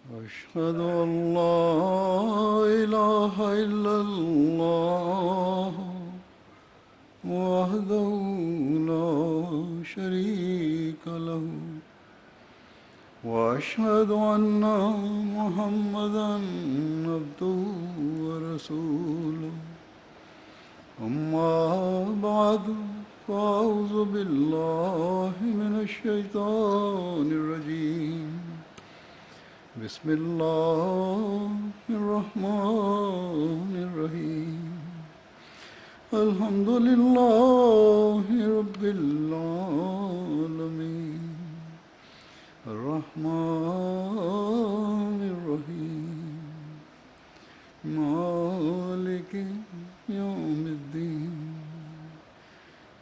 أشهد أن لا إله إلا الله وحده لا شريك له وأشهد أن محمدا عبده ورسوله أما بعد فأعوذ بالله من الشيطان الرجيم بسم الله الرحمن الرحيم الحمد لله رب العالمين الرحمن الرحيم مالك يوم الدين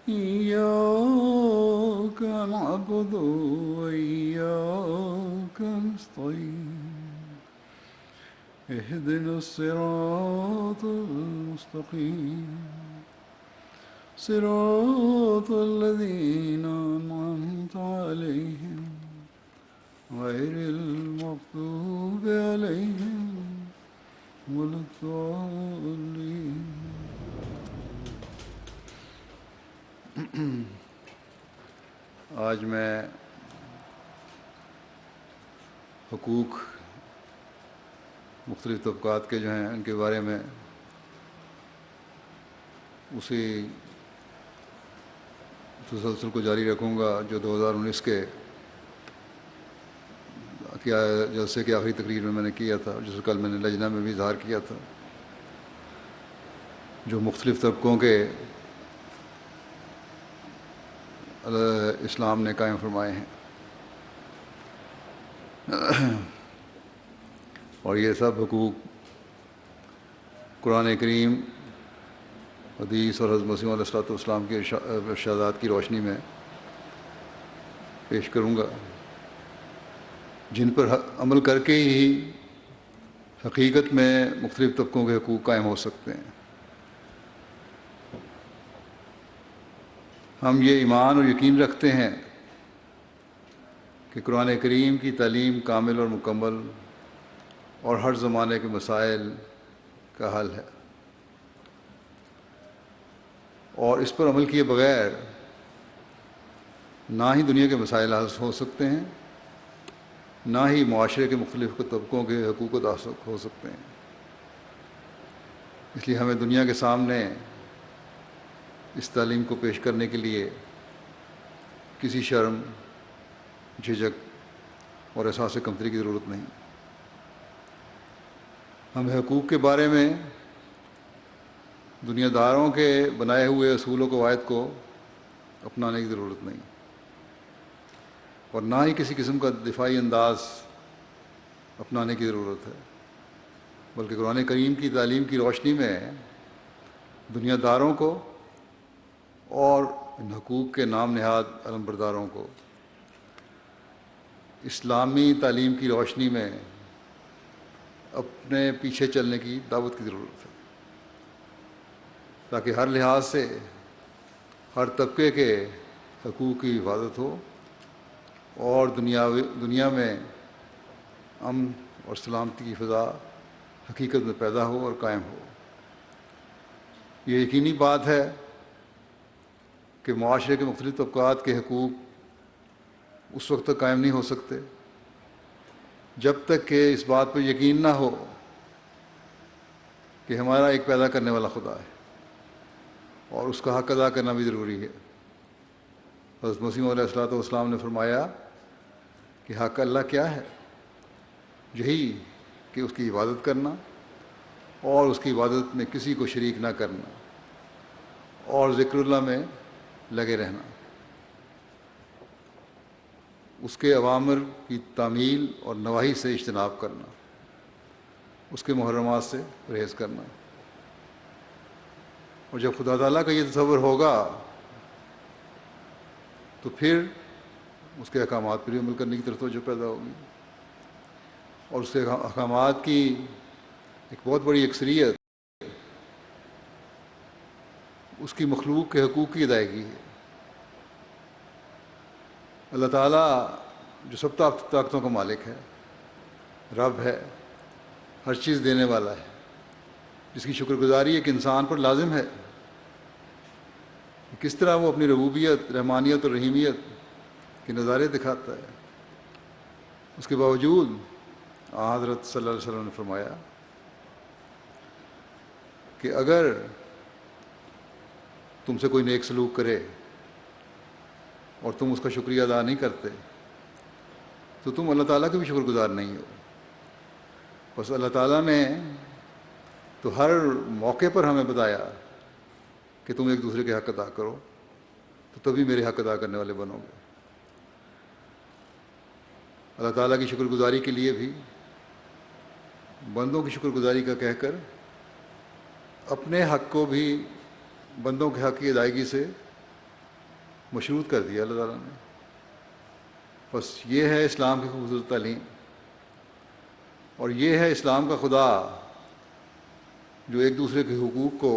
إياك نعبد وإياك نستعين اهدنا الصراط المستقيم صراط الذين أنعمت عليهم غير المغضوب عليهم ولا الضالين. آج میں حقوق مختلف طبقات کے جو ہیں ان کے بارے میں اسی تسلسل کو جاری رکھوں گا جو 2019 کے جلسے کی آخری تقریر میں نے کیا تھا، جسے کل میں نے لجنہ میں بھی اظہار کیا تھا. جو مختلف طبقوں کے اسلام نے قائم فرمائے ہیں، اور یہ سب حقوق قرآن کریم، حدیث اور حضرت مسیح علیہ السلام کے ارشادات کی روشنی میں پیش کروں گا، جن پر عمل کر کے ہی حقیقت میں مختلف طبقوں کے حقوق قائم ہو سکتے ہیں. ہم یہ ایمان اور یقین رکھتے ہیں کہ قرآن کریم کی تعلیم کامل اور مکمل اور ہر زمانے کے مسائل کا حل ہے، اور اس پر عمل کیے بغیر نہ ہی دنیا کے مسائل حل ہو سکتے ہیں، نہ ہی معاشرے کے مختلف طبقوں کے حقوق ادا ہو سکتے ہیں. اس لیے ہمیں دنیا کے سامنے اس تعلیم کو پیش کرنے کے لیے کسی شرم، جھجک اور احساس کمتری کی ضرورت نہیں. ہمیں حقوق کے بارے میں دنیا داروں کے بنائے ہوئے اصول و قواعد کو اپنانے کی ضرورت نہیں، اور نہ ہی کسی قسم کا دفاعی انداز اپنانے کی ضرورت ہے، بلکہ قرآن کریم کی تعلیم کی روشنی میں دنیا داروں کو اور ان حقوق کے نام نہاد علمبرداروں کو اسلامی تعلیم کی روشنی میں اپنے پیچھے چلنے کی دعوت کی ضرورت ہے، تاکہ ہر لحاظ سے ہر طبقے کے حقوق کی حفاظت ہو اور دنیا میں امن اور سلامتی کی فضا حقیقت میں پیدا ہو اور قائم ہو. یہ یقینی بات ہے کہ معاشرے کے مختلف طبقات کے حقوق اس وقت تک قائم نہیں ہو سکتے جب تک کہ اس بات پر یقین نہ ہو کہ ہمارا ایک پیدا کرنے والا خدا ہے، اور اس کا حق ادا کرنا بھی ضروری ہے. حضرت مسیح علیہ السلام نے فرمایا کہ حق اللہ کیا ہے؟ یہی کہ اس کی عبادت کرنا اور اس کی عبادت میں کسی کو شریک نہ کرنا اور ذکر اللہ میں لگے رہنا، اس کے اوامر کی تعمیل اور نواہی سے اجتناب کرنا، اس کے محرمات سے پرہیز کرنا. اور جب خدا تعالیٰ کا یہ تصور ہوگا تو پھر اس کے احکامات پر عمل کرنے کی طرف توجہ پیدا ہوگی، اور اس کے احکامات کی ایک بہت بڑی اکثریت اس کی مخلوق کے حقوق کی ادائیگی ہے. اللہ تعالیٰ جو سب طاقتوں کا مالک ہے، رب ہے، ہر چیز دینے والا ہے، جس کی شکر گزاری ایک انسان پر لازم ہے. کس طرح وہ اپنی ربوبیت، رحمانیت اور رحیمیت کے نظارے دکھاتا ہے. اس کے باوجود حضرت صلی اللہ علیہ وسلم نے فرمایا کہ اگر تم سے کوئی نیک سلوک کرے اور تم اس کا شکریہ ادا نہیں کرتے تو تم اللہ تعالیٰ کے بھی شکر گزار نہیں ہو. بس اللہ تعالیٰ نے تو ہر موقع پر ہمیں بتایا کہ تم ایک دوسرے کے حق ادا کرو، تو تبھی میرے حق ادا کرنے والے بنو گے. اللہ تعالیٰ کی شکر گزاری کے لیے بھی بندوں کی شکر گزاری کا کہہ کر اپنے حق کو بھی بندوں کے حق کی ادائیگی سے مشروط کر دیا اللہ تعالیٰ نے. بس یہ ہے اسلام کی خوبصورت تعلیم، اور یہ ہے اسلام کا خدا جو ایک دوسرے کے حقوق کو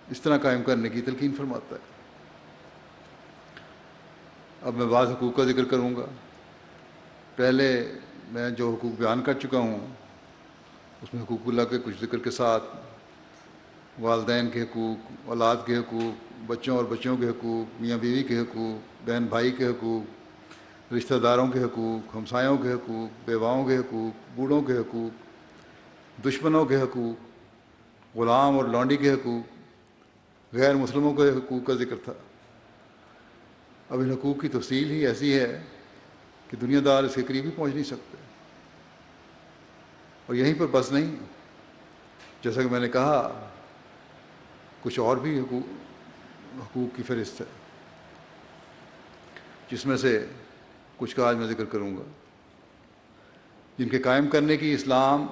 اس طرح قائم کرنے کی تلقین فرماتا ہے. اب میں بعض حقوق کا ذکر کروں گا. پہلے میں جو حقوق بیان کر چکا ہوں اس میں حقوق اللہ کے کچھ ذکر کے ساتھ والدین کے حقوق، اولاد کے حقوق، بچوں اور بچوں کے حقوق، میاں بیوی کے حقوق، بہن بھائی کے حقوق، رشتہ داروں کے حقوق، ہمسایوں کے حقوق، بیواؤں کے حقوق، بوڑھوں کے حقوق، دشمنوں کے حقوق، غلام اور لونڈی کے حقوق، غیر مسلموں کے حقوق کا ذکر تھا. اب ان حقوق کی تفصیل ہی ایسی ہے کہ دنیا دار اس کے قریب ہی پہنچ نہیں سکتے. اور یہیں پر بس نہیں، جیسا کہ میں نے کہا کچھ اور بھی حقوق کی فہرست ہے، جس میں سے کچھ کا آج میں ذکر کروں گا، جن کے قائم کرنے کی اسلام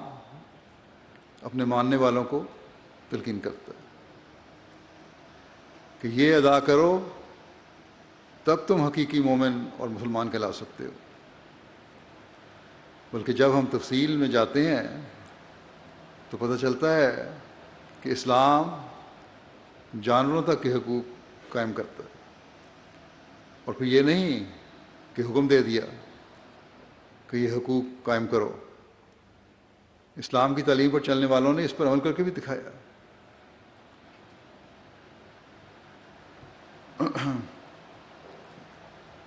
اپنے ماننے والوں کو تلقین کرتا ہے کہ یہ ادا کرو تب تم حقیقی مومن اور مسلمان کہلا سکتے ہو. بلکہ جب ہم تفصیل میں جاتے ہیں تو پتہ چلتا ہے کہ اسلام جانوروں تک کے حقوق قائم کرتا ہے. اور پھر یہ نہیں کہ حکم دے دیا کہ یہ حقوق قائم کرو، اسلام کی تعلیم پر چلنے والوں نے اس پر عمل کر کے بھی دکھایا.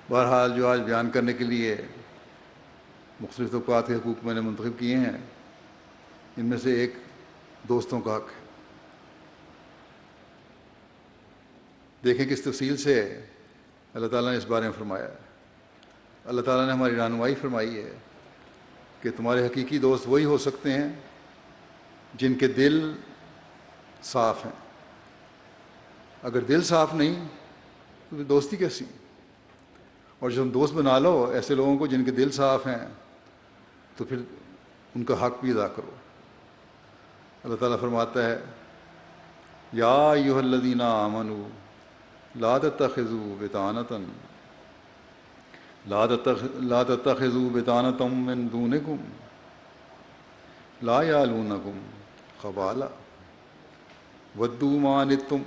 بہرحال جو آج بیان کرنے کے لیے مختلف طبقات کے حقوق میں نے منتخب کیے ہیں، ان میں سے ایک دوستوں کا حق ہے. دیکھیں کس تفصیل سے اللہ تعالیٰ نے اس بارے میں فرمایا ہے. اللہ تعالیٰ نے ہماری رہنمائی فرمائی ہے کہ تمہارے حقیقی دوست وہی ہو سکتے ہیں جن کے دل صاف ہیں. اگر دل صاف نہیں تو دوستی کیسی؟ اور جب ہم دوست بنا لو ایسے لوگوں کو جن کے دل صاف ہیں تو پھر ان کا حق بھی ادا کرو. اللہ تعالیٰ فرماتا ہے یا ایھا الذین آمنوا لا تتخذوا بطانة من دونکم لا یعلونکم خبالا ودوا ما عنتم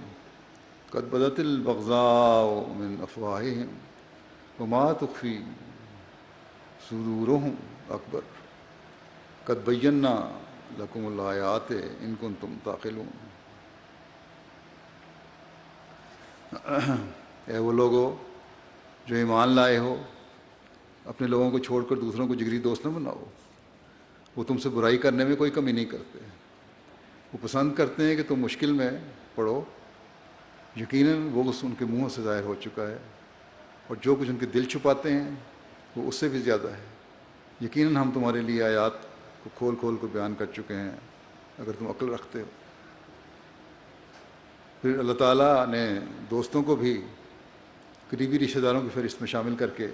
قد بدت البغضاء من افواہہم وما تخفی صدورہم اکبر قد بینا لکم الآیات ان کنتم تعقلون. اے وہ لوگو جو ایمان لائے ہو، اپنے لوگوں کو چھوڑ کر دوسروں کو جگری دوست نہ بناؤ. وہ تم سے برائی کرنے میں کوئی کمی نہیں کرتے، وہ پسند کرتے ہیں کہ تم مشکل میں پڑو. یقیناً وہ ان کے منہ سے ظاہر ہو چکا ہے، اور جو کچھ ان کے دل چھپاتے ہیں وہ اس سے بھی زیادہ ہے. یقیناً ہم تمہارے لیے آیات کو کھول کھول کر بیان کر چکے ہیں اگر تم عقل رکھتے ہو. پھر اللہ تعالیٰ نے دوستوں کو بھی قریبی رشتہ داروں کی فہرست میں شامل کر کے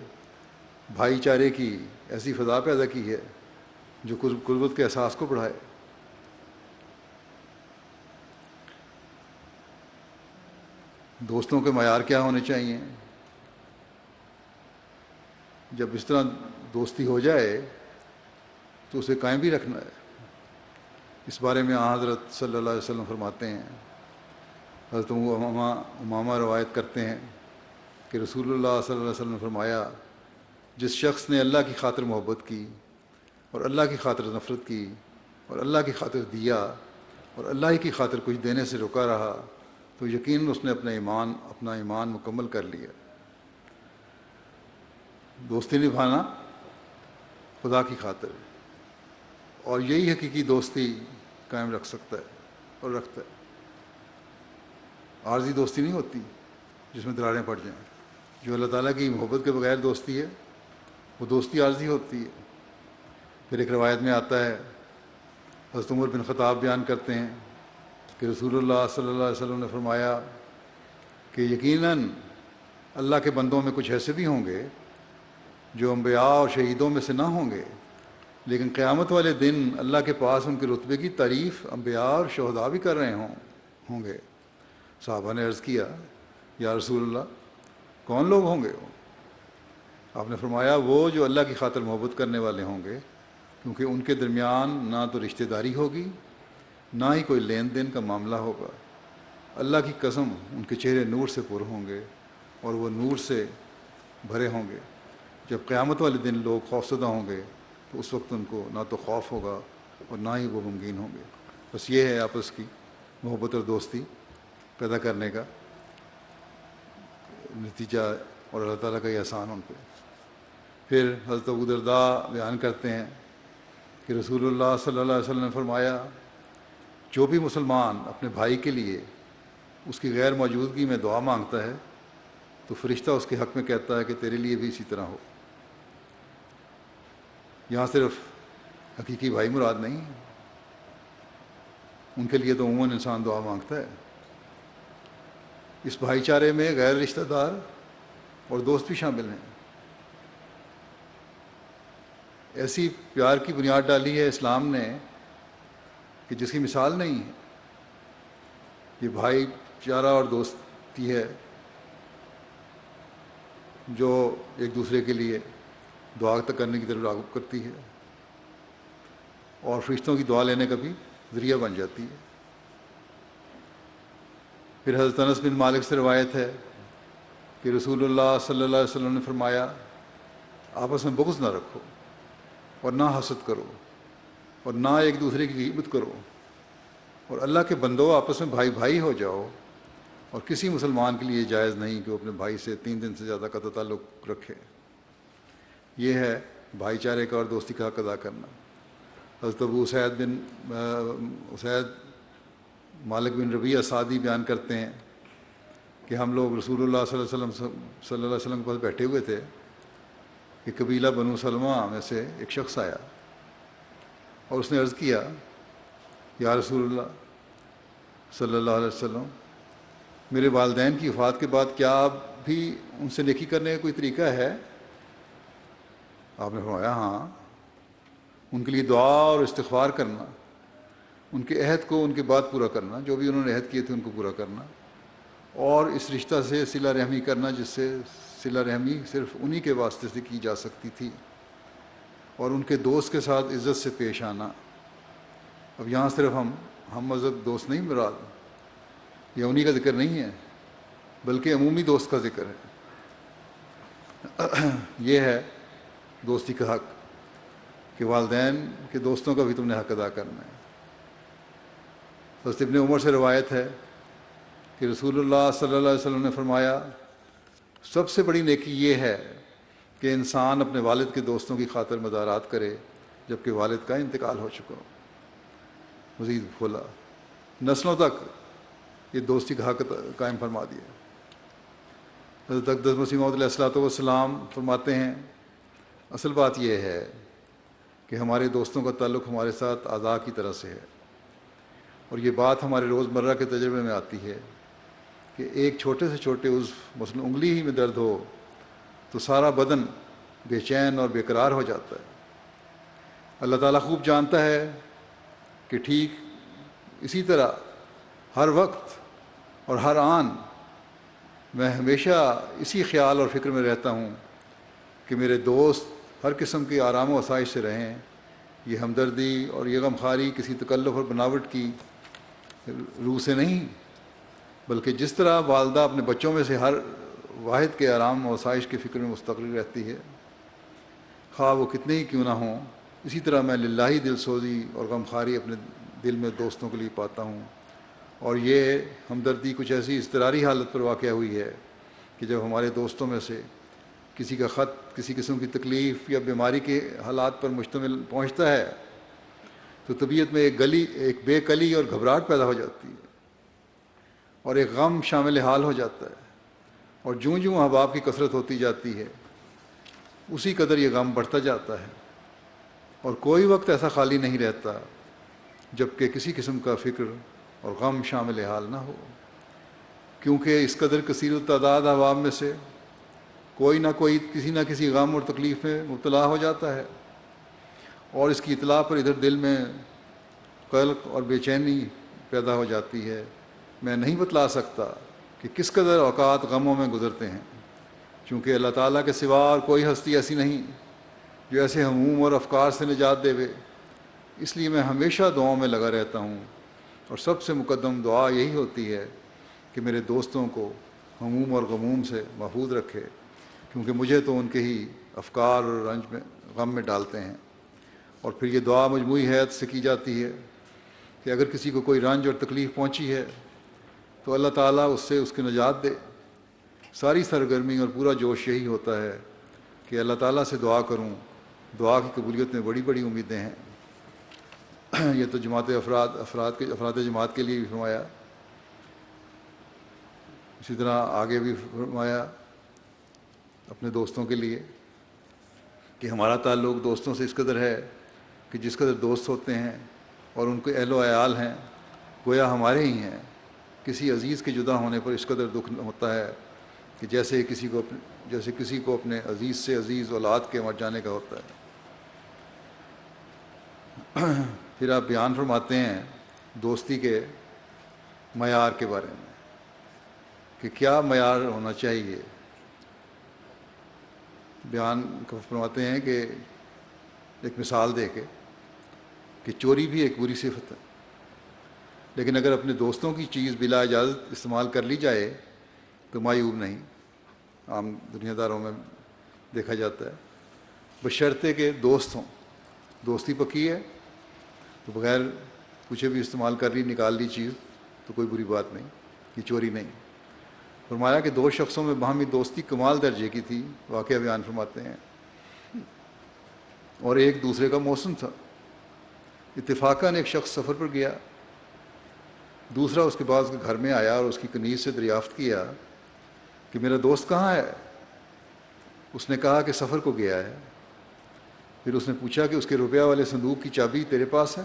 بھائی چارے کی ایسی فضا پیدا کی ہے جو قربت کے احساس کو بڑھائے. دوستوں کے معیار کیا ہونے چاہیے؟ جب اس طرح دوستی ہو جائے تو اسے قائم بھی رکھنا ہے. اس بارے میں حضرت صلی اللہ علیہ وسلم فرماتے ہیں، حضرت امامہ روایت کرتے ہیں کہ رسول اللہ صلی اللہ علیہ وسلم نے فرمایا جس شخص نے اللہ کی خاطر محبت کی اور اللہ کی خاطر نفرت کی اور اللہ کی خاطر دیا اور اللہ ہی کی خاطر کچھ دینے سے رکا رہا تو یقیناً اس نے اپنا ایمان مکمل کر لیا۔ دوستی نبھانا خدا کی خاطر ہے، اور یہی حقیقی دوستی قائم رکھ سکتا ہے اور رکھتا ہے۔ عارضی دوستی نہیں ہوتی جس میں دراریں پڑ جائیں۔ جو اللہ تعالیٰ کی محبت کے بغیر دوستی ہے وہ دوستی عارضی ہوتی ہے۔ پھر ایک روایت میں آتا ہے، حضرت عمر بن خطاب بیان کرتے ہیں کہ رسول اللہ صلی اللہ علیہ وسلم نے فرمایا کہ یقیناً اللہ کے بندوں میں کچھ ایسے بھی ہوں گے جو انبیاء اور شہیدوں میں سے نہ ہوں گے، لیکن قیامت والے دن اللہ کے پاس ان کے رتبے کی تعریف انبیاء اور شہداء بھی کر رہے ہوں گے۔ صحابہ نے عرض کیا، یا رسول اللہ کون لوگ ہوں گے وہ؟ آپ نے فرمایا وہ جو اللہ کی خاطر محبت کرنے والے ہوں گے، کیونکہ ان کے درمیان نہ تو رشتہ داری ہوگی نہ ہی کوئی لین دین کا معاملہ ہوگا۔ اللہ کی قسم ان کے چہرے نور سے پر ہوں گے اور وہ نور سے بھرے ہوں گے۔ جب قیامت والے دن لوگ خوفزدہ ہوں گے تو اس وقت ان کو نہ تو خوف ہوگا اور نہ ہی وہ غمگین ہوں گے۔ بس یہ ہے آپس کی محبت اور دوستی پیدا کرنے کا نتیجہ اور اللہ تعالیٰ کا یہ احسان ان پہ۔ پھر حضرت ابو درداء بیان کرتے ہیں کہ رسول اللہ صلی اللہ علیہ وسلم نے فرمایا، جو بھی مسلمان اپنے بھائی کے لیے اس کی غیر موجودگی میں دعا مانگتا ہے تو فرشتہ اس کے حق میں کہتا ہے کہ تیرے لیے بھی اسی طرح ہو۔ یہاں صرف حقیقی بھائی مراد نہیں، ان کے لیے تو عموماً انسان دعا مانگتا ہے۔ اس بھائی چارے میں غیر رشتہ دار اور دوست بھی شامل ہیں۔ ایسی پیار کی بنیاد ڈالی ہے اسلام نے کہ جس کی مثال نہیں ہے۔ یہ بھائی چارہ اور دوستی ہے جو ایک دوسرے کے لیے دعا تک کرنے کی طرف راغب کرتی ہے اور فرشتوں کی دعا لینے کا بھی ذریعہ بن جاتی ہے۔ پھر حضرت انس بن مالک سے روایت ہے کہ رسول اللہ صلی اللہ علیہ وسلم نے فرمایا، آپس میں بغض نہ رکھو اور نہ حسد کرو اور نہ ایک دوسرے کی غیبت کرو، اور اللہ کے بندو آپس میں بھائی بھائی ہو جاؤ، اور کسی مسلمان کے لیے جائز نہیں کہ وہ اپنے بھائی سے 3 دن سے زیادہ قطع تعلق رکھے۔ یہ ہے بھائی چارے کا اور دوستی کا حق ادا کرنا۔ حضرت ابو اسید مالک بن ربیعہ سعدی بیان کرتے ہیں کہ ہم لوگ رسول اللہ صلی اللہ علیہ وسلم کے پاس بیٹھے ہوئے تھے کہ قبیلہ بنو سلمہ میں سے ایک شخص آیا اور اس نے عرض کیا، یا رسول اللہ صلی اللہ علیہ وسلم، میرے والدین کی وفات کے بعد کیا آپ بھی ان سے نیکی کرنے کا کوئی طریقہ ہے؟ آپ نے فرمایا، ہاں، ان کے لیے دعا اور استغفار کرنا، ان کے عہد کو ان کے بعد پورا کرنا، جو بھی انہوں نے عہد کیے تھے ان کو پورا کرنا، اور اس رشتہ سے صلہ رحمی کرنا جس سے صلہ رحمی صرف انہی کے واسطے سے کی جا سکتی تھی، اور ان کے دوست کے ساتھ عزت سے پیش آنا۔ اب یہاں صرف ہم مذہب دوست نہیں مراد، یہ انہی کا ذکر نہیں ہے بلکہ عمومی دوست کا ذکر ہے۔ یہ ہے دوستی کا حق کہ والدین کے دوستوں کا بھی تم نے حق ادا کرنا ہے۔ حضرت ابن عمر سے روایت ہے کہ رسول اللہ صلی اللہ علیہ وسلم نے فرمایا، سب سے بڑی نیکی یہ ہے کہ انسان اپنے والد کے دوستوں کی خاطر مدارات کرے جبکہ والد کا انتقال ہو چکا ہو۔ مزید کھولا، نسلوں تک یہ دوستی کا حق قائم فرما دیا۔ حضرت اقدس مسیح موعود علیہ الصلوۃ والسلام فرماتے ہیں، اصل بات یہ ہے کہ ہمارے دوستوں کا تعلق ہمارے ساتھ اعضاء کی طرح سے ہے، اور یہ بات ہمارے روزمرہ کے تجربے میں آتی ہے کہ ایک چھوٹے سے چھوٹے عضو مثلا انگلی ہی میں درد ہو تو سارا بدن بے چین اور بے قرار ہو جاتا ہے۔ اللہ تعالیٰ خوب جانتا ہے کہ ٹھیک اسی طرح ہر وقت اور ہر آن میں ہمیشہ اسی خیال اور فکر میں رہتا ہوں کہ میرے دوست ہر قسم کی آرام و آسائش سے رہیں۔ یہ ہمدردی اور یہ غمخواری کسی تکلف اور بناوٹ کی روح سے نہیں، بلکہ جس طرح والدہ اپنے بچوں میں سے ہر واحد کے آرام و آسائش کی فکر میں مستقل رہتی ہے، خواہ وہ کتنے ہی کیوں نہ ہوں، اسی طرح میں للہی دل سوزی اور غمخواری اپنے دل میں دوستوں کے لیے پاتا ہوں، اور یہ ہمدردی کچھ ایسی اضطراری حالت پر واقع ہوئی ہے کہ جب ہمارے دوستوں میں سے کسی کا خط کسی قسم کی تکلیف یا بیماری کے حالات پر مشتمل پہنچتا ہے تو طبیعت میں ایک بے کلی اور گھبراہٹ پیدا ہو جاتی ہے، اور ایک غم شامل حال ہو جاتا ہے، اور جوں جوں احباب کی کثرت ہوتی جاتی ہے اسی قدر یہ غم بڑھتا جاتا ہے، اور کوئی وقت ایسا خالی نہیں رہتا جب کہ کسی قسم کا فکر اور غم شامل حال نہ ہو، کیونکہ اس قدر کثیر التعداد احباب میں سے کوئی نہ کوئی کسی نہ کسی غم اور تکلیف میں مبتلا ہو جاتا ہے، اور اس کی اطلاع پر ادھر دل میں قلق اور بے چینی پیدا ہو جاتی ہے۔ میں نہیں بتلا سکتا کہ کس قدر اوقات غموں میں گزرتے ہیں، چونکہ اللہ تعالیٰ کے سوا اور کوئی ہستی ایسی نہیں جو ایسے ہموم اور افکار سے نجات دے۔ اس لیے میں ہمیشہ دعاؤں میں لگا رہتا ہوں، اور سب سے مقدم دعا یہی ہوتی ہے کہ میرے دوستوں کو ہموم اور غموم سے محفوظ رکھے، کیونکہ مجھے تو ان کے ہی افکار اور رنج میں غم میں ڈالتے ہیں۔ اور پھر یہ دعا مجموعی حیت سے کی جاتی ہے کہ اگر کسی کو کوئی رنج اور تکلیف پہنچی ہے تو اللہ تعالیٰ اس سے اس کی نجات دے۔ ساری سرگرمی اور پورا جوش یہی ہوتا ہے کہ اللہ تعالیٰ سے دعا کروں۔ دعا کی قبولیت میں بڑی بڑی امیدیں ہیں۔ یہ تو افراد جماعت کے لیے بھی فرمایا، اسی طرح آگے بھی فرمایا اپنے دوستوں کے لیے کہ ہمارا تعلق دوستوں سے اس قدر ہے کہ جس قدر دوست ہوتے ہیں اور ان کے اہل و عیال ہیں گویا ہمارے ہی ہیں۔ کسی عزیز کے جدا ہونے پر اس قدر دکھ ہوتا ہے کہ جیسے کسی کو اپنے عزیز سے عزیز اولاد کے مر جانے کا ہوتا ہے۔ پھر آپ بیان فرماتے ہیں دوستی کے معیار کے بارے میں کہ کیا معیار ہونا چاہیے۔ بیان فرماتے ہیں کہ ایک مثال دے کے کہ چوری بھی ایک بری صفت ہے، لیکن اگر اپنے دوستوں کی چیز بلا اجازت استعمال کر لی جائے تو معیوب نہیں۔ عام دنیا داروں میں دیکھا جاتا ہے، بشرطے کہ دوست ہوں، دوستی پکی ہے تو بغیر پوچھے بھی استعمال کر لی، نکال لی چیز تو کوئی بری بات نہیں، یہ چوری نہیں۔ فرمایا کہ دو شخصوں میں باہمی دوستی کمال درجے کی تھی، واقعہ بیان فرماتے ہیں، اور ایک دوسرے کا موسم تھا۔ اتفاقاً ایک شخص سفر پر گیا، دوسرا اس کے بعد اس کے گھر میں آیا اور اس کی کنیز سے دریافت کیا کہ میرا دوست کہاں ہے؟ اس نے کہا کہ سفر کو گیا ہے۔ پھر اس نے پوچھا کہ اس کے روپیہ والے صندوق کی چابی تیرے پاس ہے؟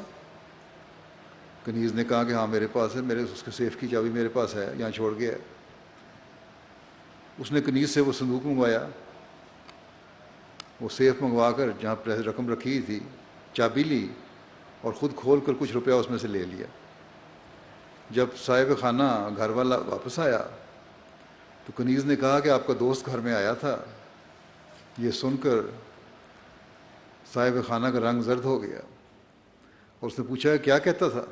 کنیز نے کہا کہ ہاں میرے پاس ہے، اس کے سیف کی چابی میرے پاس ہے، یہاں چھوڑ گیا ہے۔ اس نے کنیز سے وہ صندوق منگوایا، وہ سیف منگوا کر جہاں رقم رکھی تھی چابی لی اور خود کھول کر کچھ روپیہ اس میں سے لے لیا۔ جب صاحب خانہ گھر والا واپس آیا تو کنیز نے کہا کہ آپ کا دوست گھر میں آیا تھا۔ یہ سن کر صاحب خانہ کا رنگ زرد ہو گیا اور اس نے پوچھا کیا کہتا تھا؟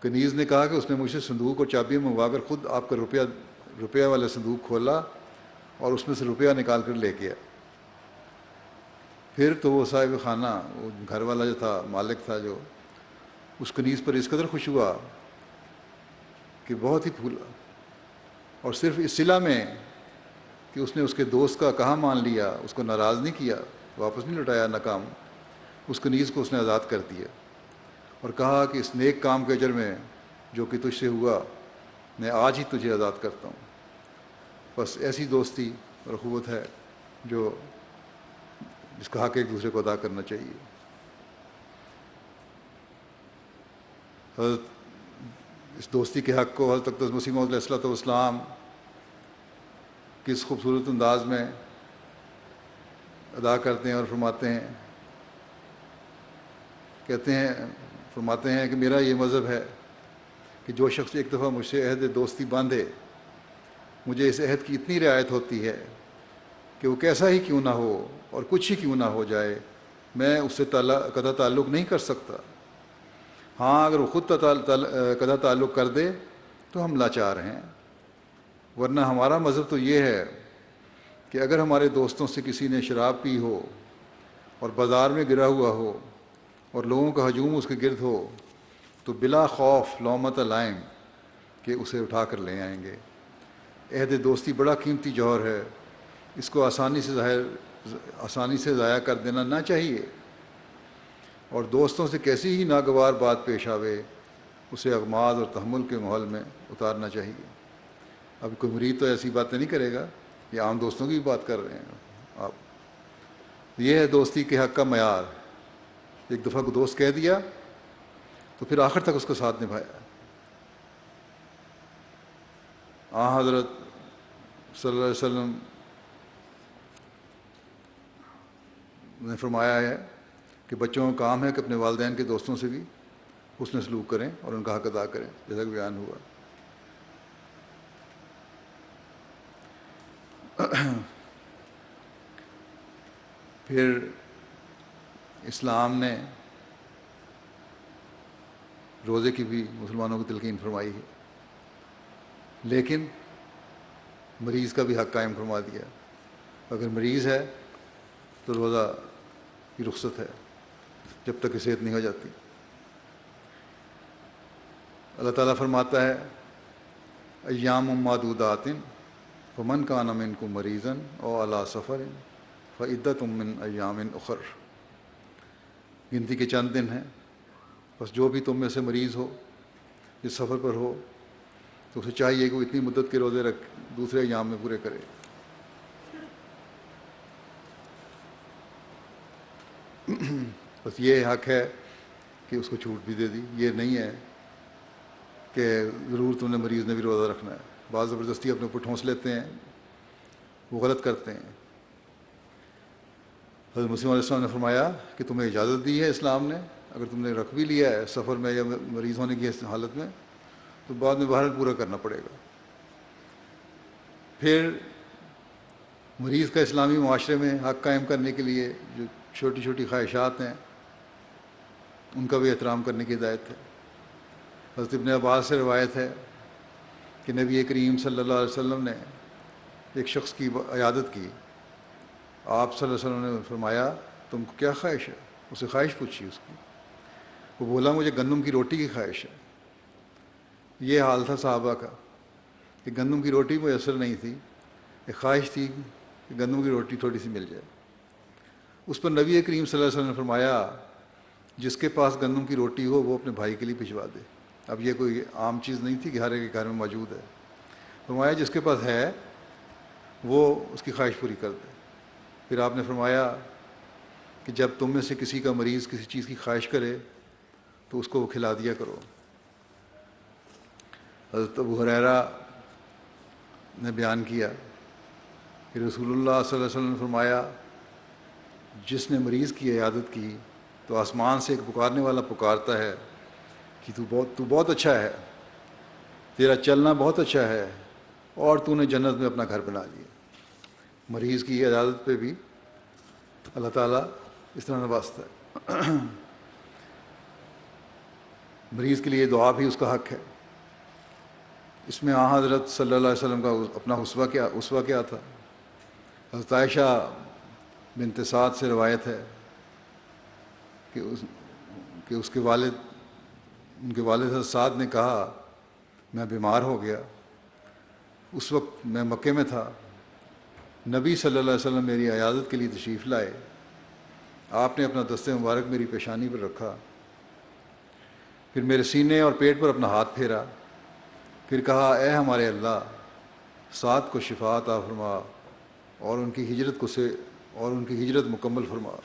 کنیز نے کہا کہ اس نے مجھ سے صندوق اور چابی منگوا کر خود آپ کا روپیہ والا صندوق کھولا اور اس میں سے روپیہ نکال کر لے گیا۔ پھر تو وہ صاحب خانہ، وہ گھر والا جو تھا، مالک تھا، جو اس کنیز پر اس قدر خوش ہوا کہ بہت ہی پھولا، اور صرف اس صلہ میں کہ اس نے اس کے دوست کا کہا مان لیا، اس کو ناراض نہیں کیا، واپس نہیں لوٹایا ناکام، اس کنیز کو اس نے آزاد کر دیا اور کہا کہ اس نیک کام کے اجر میں جو کہ تجھ سے ہوا میں آج ہی تجھے آزاد کرتا ہوں۔ بس ایسی دوستی اور اخوت ہے جس کا حق ایک دوسرے کو ادا کرنا چاہیے۔ اس دوستی کے حق کو حضرت اقدس مسیح موعود علیہ الصلوۃ والسلام کس خوبصورت انداز میں ادا کرتے ہیں اور فرماتے ہیں کہ میرا یہ مذہب ہے کہ جو شخص ایک دفعہ مجھ سے عہد دوستی باندھے، مجھے اس عہد کی اتنی رعایت ہوتی ہے کہ وہ کیسا ہی کیوں نہ ہو اور کچھ ہی کیوں نہ ہو جائے، میں اس سے قطع تعلق نہیں کر سکتا۔ ہاں اگر وہ خود قطع تعلق کر دے تو ہم لاچار ہیں، ورنہ ہمارا مذہب تو یہ ہے کہ اگر ہمارے دوستوں سے کسی نے شراب پی ہو اور بازار میں گرا ہوا ہو اور لوگوں کا ہجوم اس کے گرد ہو تو بلا خوف لومۃ لائم کہ اسے اٹھا کر لے آئیں گے۔ عہد دوستی بڑا قیمتی جوہر ہے، اس کو آسانی سے ضائع کر دینا نہ چاہیے، اور دوستوں سے کیسی ہی ناگوار بات پیش آوے اسے اغماض اور تحمل کے ماحول میں اتارنا چاہیے۔ اب کوئی مرید تو ایسی باتیں نہیں کرے گا، یہ عام دوستوں کی بھی بات کر رہے ہیں آپ۔ یہ ہے دوستی کے حق کا معیار، ایک دفعہ کو دوست کہہ دیا تو پھر آخر تک اس کو ساتھ نبھایا۔ حضرت صلی اللہ علیہ وسلم نے فرمایا ہے کہ بچوں کا کام ہے کہ اپنے والدین کے دوستوں سے بھی حسن سلوک کریں اور ان کا حق ادا کریں، جیسا کہ بیان ہوا۔ پھر اسلام نے روزے کی بھی مسلمانوں کو تلقین فرمائی ہے، لیکن مریض کا بھی حق قائم فرما دیا۔ اگر مریض ہے تو روزہ کی رخصت ہے جب تک کہ صحت نہیں ہو جاتی۔ اللہ تعالیٰ فرماتا ہے ایام معدودات فمن کان منکم مریضا او علی سفر فعدۃ من ایام اخر، گنتی کے چند دن ہیں، بس جو بھی تم میں سے مریض ہو، جس سفر پر ہو، تو اسے چاہیے کہ وہ اتنی مدت کے روزے رکھ دوسرے ایام میں پورے کرے۔ بس یہ حق ہے کہ اس کو چھوٹ بھی دے دی، یہ نہیں ہے کہ ضرور تم نے مریض نے بھی روزہ رکھنا ہے۔ بعض زبردستی اپنے اوپر ٹھونس لیتے ہیں، وہ غلط کرتے ہیں۔ حضرت مسلم علیہ السلام نے فرمایا کہ تمہیں اجازت دی ہے اسلام نے، اگر تم نے رکھ بھی لیا ہے سفر میں یا مریض ہونے کی حالت میں تو بعد میں بہرحال پورا کرنا پڑے گا۔ پھر مریض کا اسلامی معاشرے میں حق قائم کرنے کے لیے جو چھوٹی چھوٹی خواہشات ہیں ان کا بھی احترام کرنے کی ہدایت ہے۔ حضرت ابن عباس سے روایت ہے کہ نبی کریم صلی اللہ علیہ وسلم نے ایک شخص کی عیادت کی، آپ صلی اللہ علیہ وسلم نے فرمایا تم کو کیا خواہش ہے؟ اسے خواہش پوچھی اس کی، وہ بولا مجھے گندم کی روٹی کی خواہش ہے۔ یہ حال تھا صحابہ کا کہ گندم کی روٹی میسر نہیں تھی، ایک خواہش تھی کہ گندم کی روٹی تھوڑی سی مل جائے۔ اس پر نبی کریم صلی اللہ علیہ وسلم نے فرمایا جس کے پاس گندم کی روٹی ہو وہ اپنے بھائی کے لیے بھجوا دے۔ اب یہ کوئی عام چیز نہیں تھی کہ ہر ایک کے گھر میں موجود ہے، فرمایا جس کے پاس ہے وہ اس کی خواہش پوری کر دے۔ پھر آپ نے فرمایا کہ جب تم میں سے کسی کا مریض کسی چیز کی خواہش کرے تو اس کو وہ کھلا دیا کرو۔ حضرت ابو ہریرہ نے بیان کیا کہ رسول اللہ صلی اللہ علیہ وسلم نے فرمایا جس نے مریض کی عیادت کی تو آسمان سے ایک پکارنے والا پکارتا ہے کہ تو بہت اچھا ہے، تیرا چلنا بہت اچھا ہے اور تو نے جنت میں اپنا گھر بنا لیا۔ مریض کی عیادت پہ بھی اللہ تعالیٰ اس طرح نوازتا ہے۔ مریض کے لیے دعا بھی اس کا حق ہے۔ اس میں حضرت صلی اللہ علیہ وسلم کا اپنا اسوہ کیا تھا؟ حضرت عائشہ بنت سعد سے روایت ہے کہ ان کے والد حضرت سعد نے کہا میں بیمار ہو گیا، اس وقت میں مکے میں تھا، نبی صلی اللہ علیہ وسلم میری عیادت کے لیے تشریف لائے، آپ نے اپنا دست مبارک میری پیشانی پر رکھا، پھر میرے سینے اور پیٹ پر اپنا ہاتھ پھیرا، پھر کہا اے ہمارے اللہ سعد کو شفا عطا فرما اور ان کی ہجرت مکمل فرما،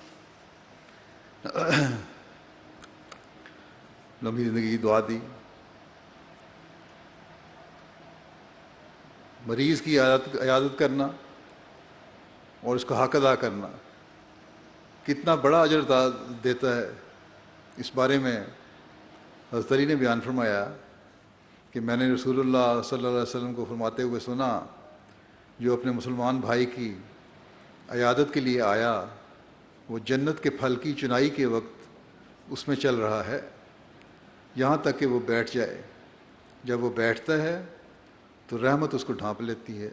لمبی زندگی کی دعا دی۔ مریض کی عیادت کرنا اور اس کا حق ادا کرنا کتنا بڑا اجر دیتا ہے، اس بارے میں حضرت علی نے بیان فرمایا کہ میں نے رسول اللہ صلی اللہ علیہ وسلم کو فرماتے ہوئے سنا جو اپنے مسلمان بھائی کی عیادت کے لیے آیا وہ جنت کے پھل کی چنائی کے وقت اس میں چل رہا ہے یہاں تک کہ وہ بیٹھ جائے، جب وہ بیٹھتا ہے تو رحمت اس کو ڈھانپ لیتی ہے،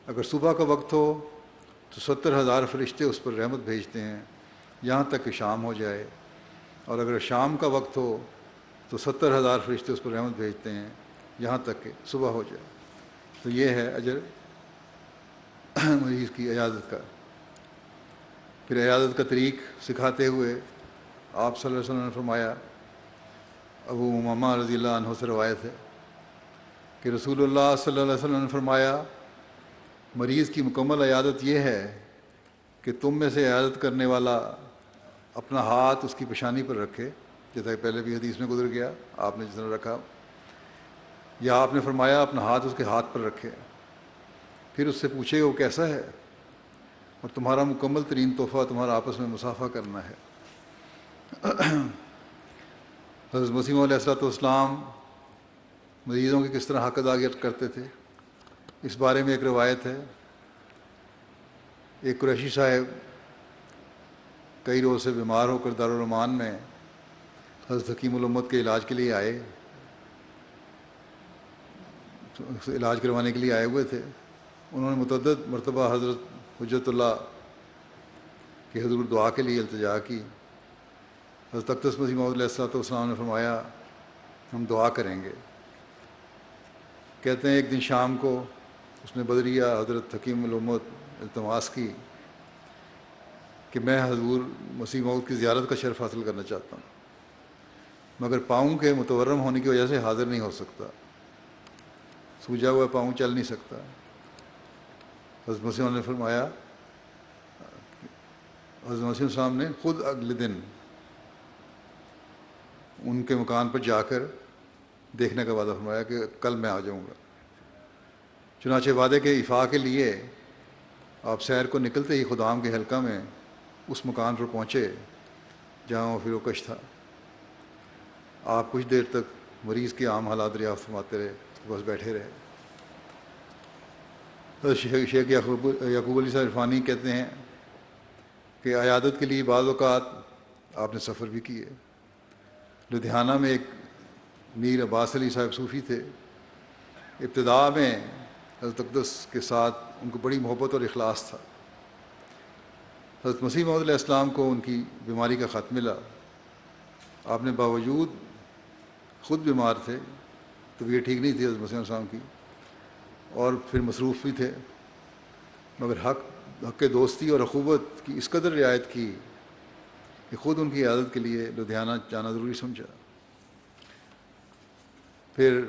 اگر صبح کا وقت ہو تو 70,000 فرشتے اس پر رحمت بھیجتے ہیں، یہاں تک کہ شام ہو جائے، اور اگر شام کا وقت ہو تو 70,000 فرشتے اس پر رحمت بھیجتے ہیں یہاں تک کہ صبح ہو جائے۔ تو یہ ہے اجر مریض کی عیادت کا۔ پھر عیادت کا طریق سکھاتے ہوئے آپ صلی اللہ علیہ وسلم نے فرمایا، ابو امامہ رضی اللہ عنہ سے روایت ہے کہ رسول اللہ صلی اللہ علیہ وسلم نے فرمایا، مریض کی مکمل عیادت یہ ہے کہ تم میں سے عیادت کرنے والا اپنا ہاتھ اس کی پیشانی پر رکھے، جیسا کہ پہلے بھی حدیث میں گزر گیا آپ نے جس طرح رکھا، یا آپ نے فرمایا اپنا ہاتھ اس کے ہاتھ پر رکھے، پھر اس سے پوچھے وہ کیسا ہے، اور تمہارا مکمل ترین تحفہ تمہارا آپس میں مصافحہ کرنا ہے۔ حضرت مسیح علیہ الصلوۃ والسلام مریضوں کی کس طرح حق ادا کرتے تھے، اس بارے میں ایک روایت ہے۔ ایک قریشی صاحب کئی روز سے بیمار ہو کر دارالرحمان میں حضرت حکیم الامت کے علاج کے لیے آئے، علاج کروانے کے لیے آئے ہوئے تھے۔ انہوں نے متعدد مرتبہ حضرت حجت اللہ کہ حضور دعا کے لیے التجا کی۔ حضرت اقدس مسیح موعود علیہ الصلوۃ والسلام نے فرمایا ہم دعا کریں گے۔ کہتے ہیں ایک دن شام کو اس نے بدریہ حضرت حکیم الامت التماس کی کہ میں حضور مسیح موعود کی زیارت کا شرف حاصل کرنا چاہتا ہوں، مگر پاؤں کے متورم ہونے کی وجہ سے حاضر نہیں ہو سکتا، سوجا ہوا پاؤں چل نہیں سکتا۔ حضرت مسیح نے فرمایا، حضرت مسیح السلام نے خود اگلے دن ان کے مکان پر جا کر دیکھنے کا وعدہ فرمایا کہ کل میں آ جاؤں گا۔ چنانچہ وعدے کے ایفا کے لیے آپ سیر کو نکلتے ہی خدام کے حلقہ میں اس مکان پر پہنچے جہاں وہ فروکش تھا۔ آپ کچھ دیر تک مریض کے عام حالات دریافت فرماتے رہے، اس کے پاس بیٹھے رہے۔ شیخ یعقوب علی صاحب عرفانی کہتے ہیں کہ عیادت کے لیے بعض اوقات آپ نے سفر بھی کیے۔ لدھیانہ میں ایک میر عباس علی صاحب صوفی تھے۔ ابتداء میں حضرت اقدس کے ساتھ ان کو بڑی محبت اور اخلاص تھا۔ حضرت مسیح موعود علیہ السلام کو ان کی بیماری کا خط ملا۔ آپ نے باوجود خود بیمار تھے، طبیعت ٹھیک نہیں تھی حضرت مسیح علیہ السلام کی، اور پھر مصروف بھی تھے، مگر حق دوستی اور اخوت کی اس قدر رعایت کی کہ خود ان کی عیادت کے لیے لدھیانہ جانا ضروری سمجھا۔ پھر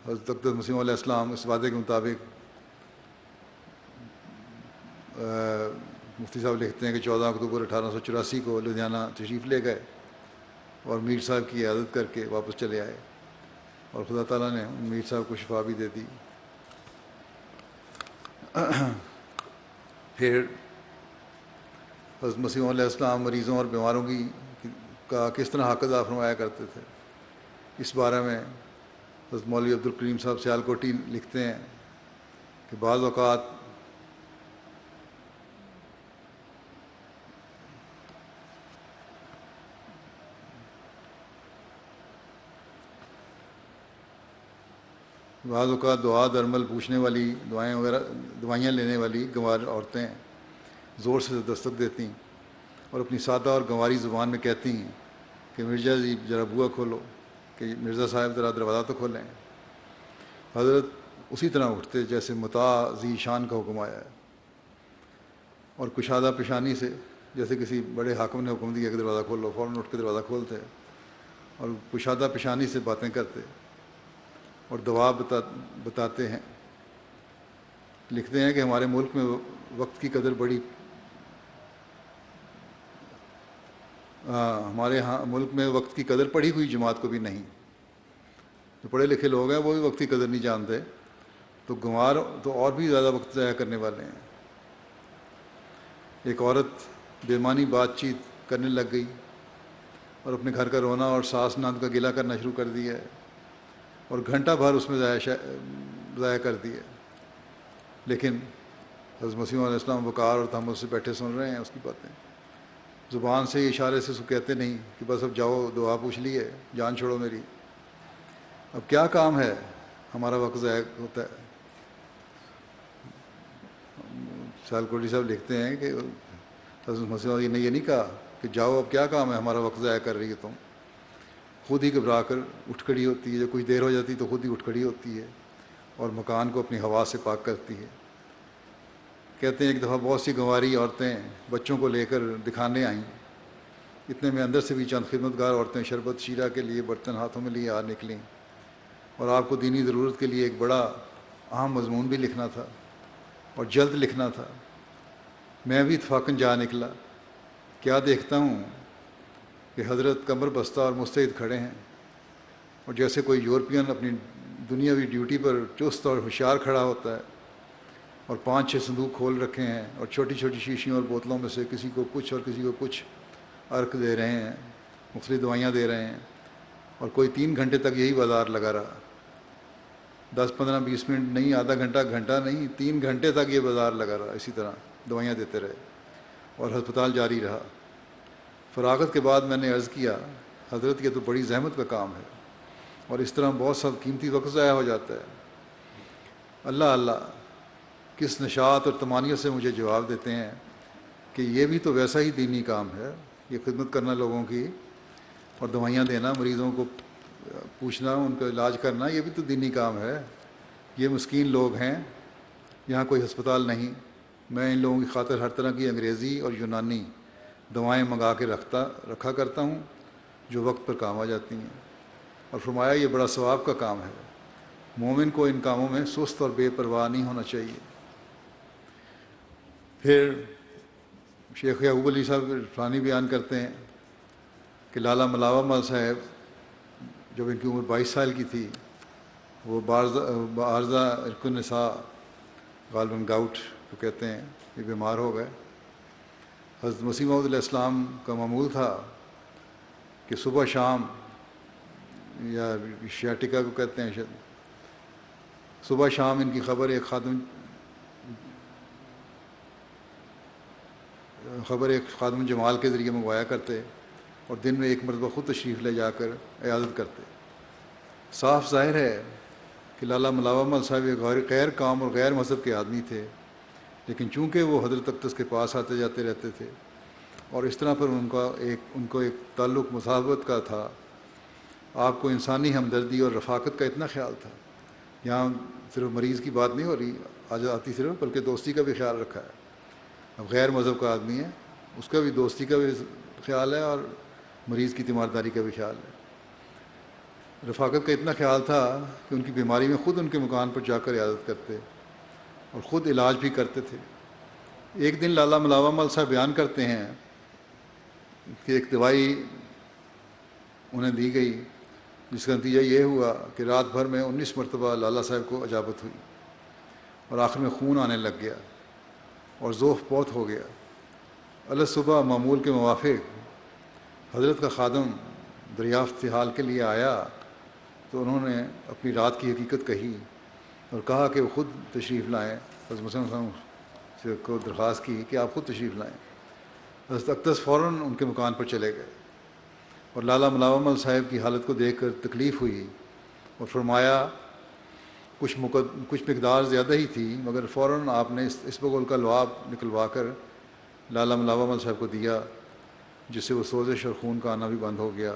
حضرت اقدس مسیح علیہ السلام اس وعدے کے مطابق مفتی صاحب لکھتے ہیں کہ 14 اکتوبر 1884 کو لدھیانہ تشریف لے گئے اور میر صاحب کی عیادت کر کے واپس چلے آئے، اور خدا تعالیٰ نے میر صاحب کو شفا بھی دے دی۔ پھر حضرت مسیح علیہ السلام مریضوں اور بیماروں کا کس طرح حق ادا فرمایا کرتے تھے، اس بارے میں حضرت مولوی عبد الکریم صاحب سیالکوٹی لکھتے ہیں کہ بعض اوقات دعا درمل پوچھنے والی دوائیاں لینے والی گنوار عورتیں زور سے دستک دیتی اور اپنی سادہ اور گنواری زبان میں کہتی ہیں کہ مرزا جی ذرا بوا کھولو، کہ مرزا صاحب ذرا دروازہ تو کھولیں۔ حضرت اسی طرح اٹھتے جیسے مطاع ذی شان کا حکم آیا ہے، اور کشادہ پیشانی سے جیسے کسی بڑے حاکم نے حکم دیا کہ دروازہ کھولو، فوراً اٹھ کے دروازہ کھولتے اور کشادہ پیشانی سے باتیں کرتے اور دوا بتاتے ہیں۔ لکھتے ہیں کہ ہمارے ملک میں وقت کی قدر ہمارے ہاں ملک میں وقت کی قدر پڑھی ہوئی جماعت کو بھی نہیں۔ جو پڑھے لکھے لوگ ہیں وہ بھی وقت کی قدر نہیں جانتے، تو گنوار تو اور بھی زیادہ وقت ضائع کرنے والے ہیں۔ ایک عورت بے معنی بات چیت کرنے لگ گئی اور اپنے گھر کا رونا اور ساس نند کا گلہ کرنا شروع کر دیا ہے، اور گھنٹہ بھر اس میں ضائع کر دیا، لیکن حضرت مسیح علیہ السلام وقار اور تحمل سے بیٹھے سن رہے ہیں اس کی باتیں، زبان سے اشارے سے کہتے نہیں کہ بس اب جاؤ دعا پوچھ لی ہے، جان چھوڑو میری، اب کیا کام ہے، ہمارا وقت ضائع ہوتا ہے۔ سیالکوٹی صاحب لکھتے ہیں کہ حضرت مسیح نے یہ نہیں کہا کہ جاؤ اب کیا کام ہے، ہمارا وقت ضائع کر رہی ہے تم. خود ہی گھبرا کر اٹھ کھڑی ہوتی ہے، جب کچھ دیر ہو جاتی تو خود ہی اٹھ کھڑی ہوتی ہے اور مکان کو اپنی ہوا سے پاک کرتی ہے. کہتے ہیں ایک دفعہ بہت سی گنواری عورتیں بچوں کو لے کر دکھانے آئیں. اتنے میں اندر سے بھی چند خدمتگار عورتیں شربت شیرہ کے لیے برتن ہاتھوں میں لیے آ نکلیں، اور آپ کو دینی ضرورت کے لیے ایک بڑا اہم مضمون بھی لکھنا تھا اور جلد لکھنا تھا. میں بھی اتفاقاً جا نکلا. کیا دیکھتا ہوں کہ حضرت کمر بستہ اور مستعد کھڑے ہیں، اور جیسے کوئی یورپین اپنی دنیاوی ڈیوٹی پر چست اور ہوشیار کھڑا ہوتا ہے، اور 5-6 صندوق کھول رکھے ہیں اور چھوٹی چھوٹی شیشیوں اور بوتلوں میں سے کسی کو کچھ اور کسی کو کچھ عرق دے رہے ہیں، مختلف دوائیاں دے رہے ہیں. اور کوئی 3 گھنٹے تک یہی بازار لگا رہا. 10-15-20 منٹ نہیں، آدھا گھنٹہ، گھنٹہ نہیں، 3 گھنٹے تک یہ بازار لگا رہا. اسی طرح دوائیاں دیتے رہے اور ہسپتال جاری رہا. فراغت کے بعد میں نے عرض کیا، حضرت یہ تو بڑی زحمت کا کام ہے، اور اس طرح بہت سب قیمتی وقت ضائع ہو جاتا ہے. اللہ اللہ کس نشاط اور طمانیت سے مجھے جواب دیتے ہیں کہ یہ بھی تو ویسا ہی دینی کام ہے. یہ خدمت کرنا لوگوں کی اور دوائیاں دینا، مریضوں کو پوچھنا، ان کا علاج کرنا، یہ بھی تو دینی کام ہے. یہ مسکین لوگ ہیں، یہاں کوئی ہسپتال نہیں. میں ان لوگوں کی خاطر ہر طرح کی انگریزی اور یونانی دوائیں منگا کے رکھا کرتا ہوں جو وقت پر کام آ جاتی ہیں. اور فرمایا یہ بڑا ثواب کا کام ہے. مومن کو ان کاموں میں سست اور بے پرواہ نہیں ہونا چاہیے. پھر شیخ یعقوب علی صاحب عرفانی بیان کرتے ہیں کہ لالا ملاوہ مل صاحب جب ان کی عمر 22 سال کی تھی، وہ بعارضہ عرق النساء غالباً گاؤٹ جو کہتے ہیں، یہ بیمار ہو گئے. حضرت مسیح موعود علیہ السلام کا معمول تھا کہ صبح شام، یا شیاٹکا کو کہتے ہیں شاید، صبح شام ان کی خبر ایک خادم جمال کے ذریعے منگوایا کرتے، اور دن میں ایک مرتبہ خود تشریف لے جا کر عیادت کرتے. صاف ظاہر ہے کہ لالا ملاوہ مل صاحب ایک غیر قوم اور غیر مذہب کے آدمی تھے، لیکن چونکہ وہ حضرت اقدس کے پاس آتے جاتے رہتے تھے، اور اس طرح پر ان کو ایک تعلق مصاحبت کا تھا. آپ کو انسانی ہمدردی اور رفاقت کا اتنا خیال تھا. یہاں صرف مریض کی بات نہیں ہو رہی آتی صرف، بلکہ دوستی کا بھی خیال رکھا ہے. اب غیر مذہب کا آدمی ہے، اس کا بھی دوستی کا بھی خیال ہے اور مریض کی تیمارداری کا بھی خیال ہے. رفاقت کا اتنا خیال تھا کہ ان کی بیماری میں خود ان کے مکان پر جا کر عیادت کرتے اور خود علاج بھی کرتے تھے. ایک دن لالا ملاوہ مل صاحب بیان کرتے ہیں کہ ایک دوائی انہیں دی گئی، جس کا نتیجہ یہ ہوا کہ رات بھر میں 19 مرتبہ لالا صاحب کو اجابت ہوئی، اور آخر میں خون آنے لگ گیا اور ذوف بہت ہو گیا. صبح معمول کے موافق حضرت کا خادم دریافت حال کے لیے آیا تو انہوں نے اپنی رات کی حقیقت کہی اور کہا کہ وہ خود تشریف لائیں. حضرت مسلم سے کو درخواست کی کہ آپ خود تشریف لائیں. حضرت اقدس فوراً ان کے مکان پر چلے گئے، اور لالا ملاوہ مل صاحب کی حالت کو دیکھ کر تکلیف ہوئی اور فرمایا کچھ مقدار زیادہ ہی تھی، مگر فوراً آپ نے اس بگول کا لعاب نکلوا کر لالا ملاوہ مل صاحب کو دیا، جس سے وہ سوزش اور خون کا آنا بھی بند ہو گیا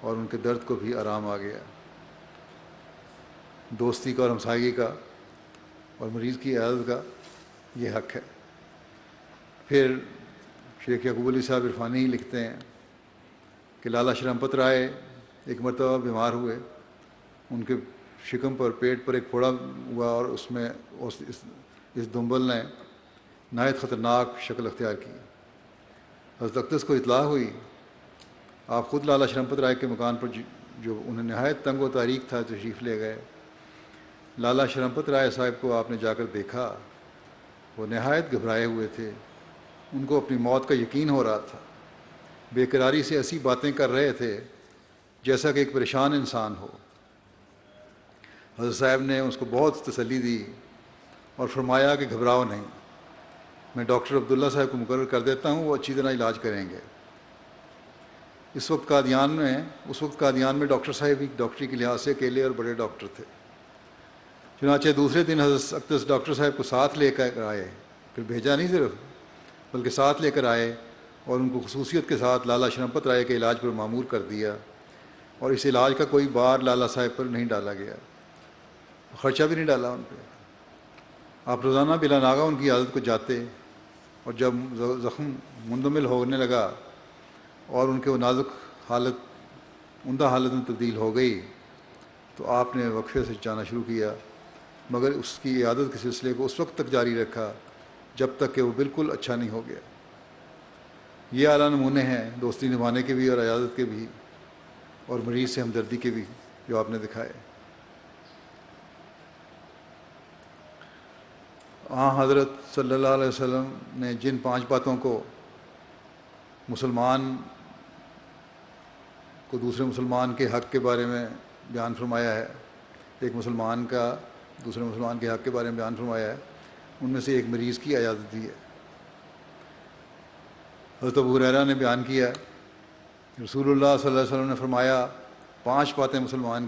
اور ان کے درد کو بھی آرام آ گیا. دوستی کا اور ہمسائیگی کا اور مریض کی عیادت کا یہ حق ہے. پھر شیخ یعقوب علی صاحب عرفانی ہی لکھتے ہیں کہ لالا شرمپت رائے ایک مرتبہ بیمار ہوئے. ان کے شکم پر، پیٹ پر ایک پھوڑا ہوا، اور اس میں اس دنبل نے نہایت خطرناک شکل اختیار کی. حضرت اقدس کو اطلاع ہوئی. آپ خود لالا شرمپت رائے کے مکان پر جو انہیں نہایت تنگ و تاریک تھا تشریف لے گئے. لالا شرمپت رائے صاحب کو آپ نے جا کر دیکھا. وہ نہایت گھبرائے ہوئے تھے، ان کو اپنی موت کا یقین ہو رہا تھا. بے قراری سے ایسی باتیں کر رہے تھے جیسا کہ ایک پریشان انسان ہو. حضرت صاحب نے اس کو بہت تسلی دی اور فرمایا کہ گھبراؤ نہیں، میں ڈاکٹر عبداللہ صاحب کو مقرر کر دیتا ہوں، وہ اچھی طرح علاج کریں گے. اس وقت قادیان میں ڈاکٹر صاحب بھی ڈاکٹری کے لحاظ سے اکیلے اور بڑے ڈاکٹر تھے. چنانچہ دوسرے دن حضرت اقدس ڈاکٹر صاحب کو ساتھ لے کر آئے، پھر بھیجا نہیں صرف بلکہ ساتھ لے کر آئے اور ان کو خصوصیت کے ساتھ لالا شرمپت رائے کے علاج پر معمور کر دیا، اور اس علاج کا کوئی بار لالا صاحب پر نہیں ڈالا گیا، خرچہ بھی نہیں ڈالا ان پہ۔ آپ روزانہ بلا ناغہ ان کی عادت کو جاتے، اور جب زخم مندمل ہونے لگا اور ان کے وہ نازک حالت عمدہ حالت میں تبدیل ہو گئی تو آپ نے وقفے سے جانا شروع کیا، مگر اس کی عیادت کے سلسلے کو اس وقت تک جاری رکھا جب تک کہ وہ بالکل اچھا نہیں ہو گیا۔ یہ اعلیٰ نمونے ہیں دوستی نبھانے کے بھی اور عیادت کے بھی، اور مریض سے ہمدردی کے بھی، جو آپ نے دکھائے۔ حضرت صلی اللہ علیہ وسلم نے جن 5 باتوں کو مسلمان کو دوسرے مسلمان کے حق کے بارے میں بیان فرمایا ہے، ایک مسلمان کا دوسرے مسلمان کے حق کے بارے میں بیان فرمایا ہے، ان میں سے ایک مریض کی عیادت بھی ہے۔ حضرت ابو ہریرہ نے بیان کیا، رسول اللہ صلی اللہ علیہ وسلم نے فرمایا 5 باتیں مسلمان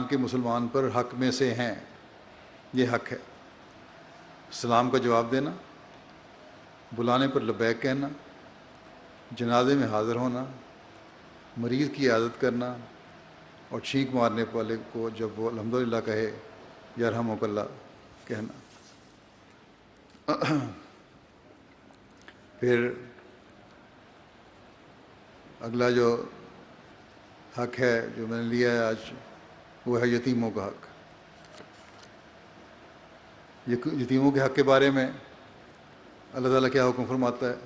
کے مسلمان پر حق میں سے ہیں۔ یہ حق ہے: سلام کا جواب دینا، بلانے پر لبیک کہنا، جنازے میں حاضر ہونا، مریض کی عیادت کرنا، اور چھینک مارنے والے کو جب وہ الحمدللہ کہے یرحمک اللہ کہنا۔ پھر اگلا جو حق ہے جو میں نے لیا ہے آج، وہ ہے یتیموں کا حق۔ یتیموں کے حق کے بارے میں اللہ تعالیٰ کیا حکم فرماتا ہے؟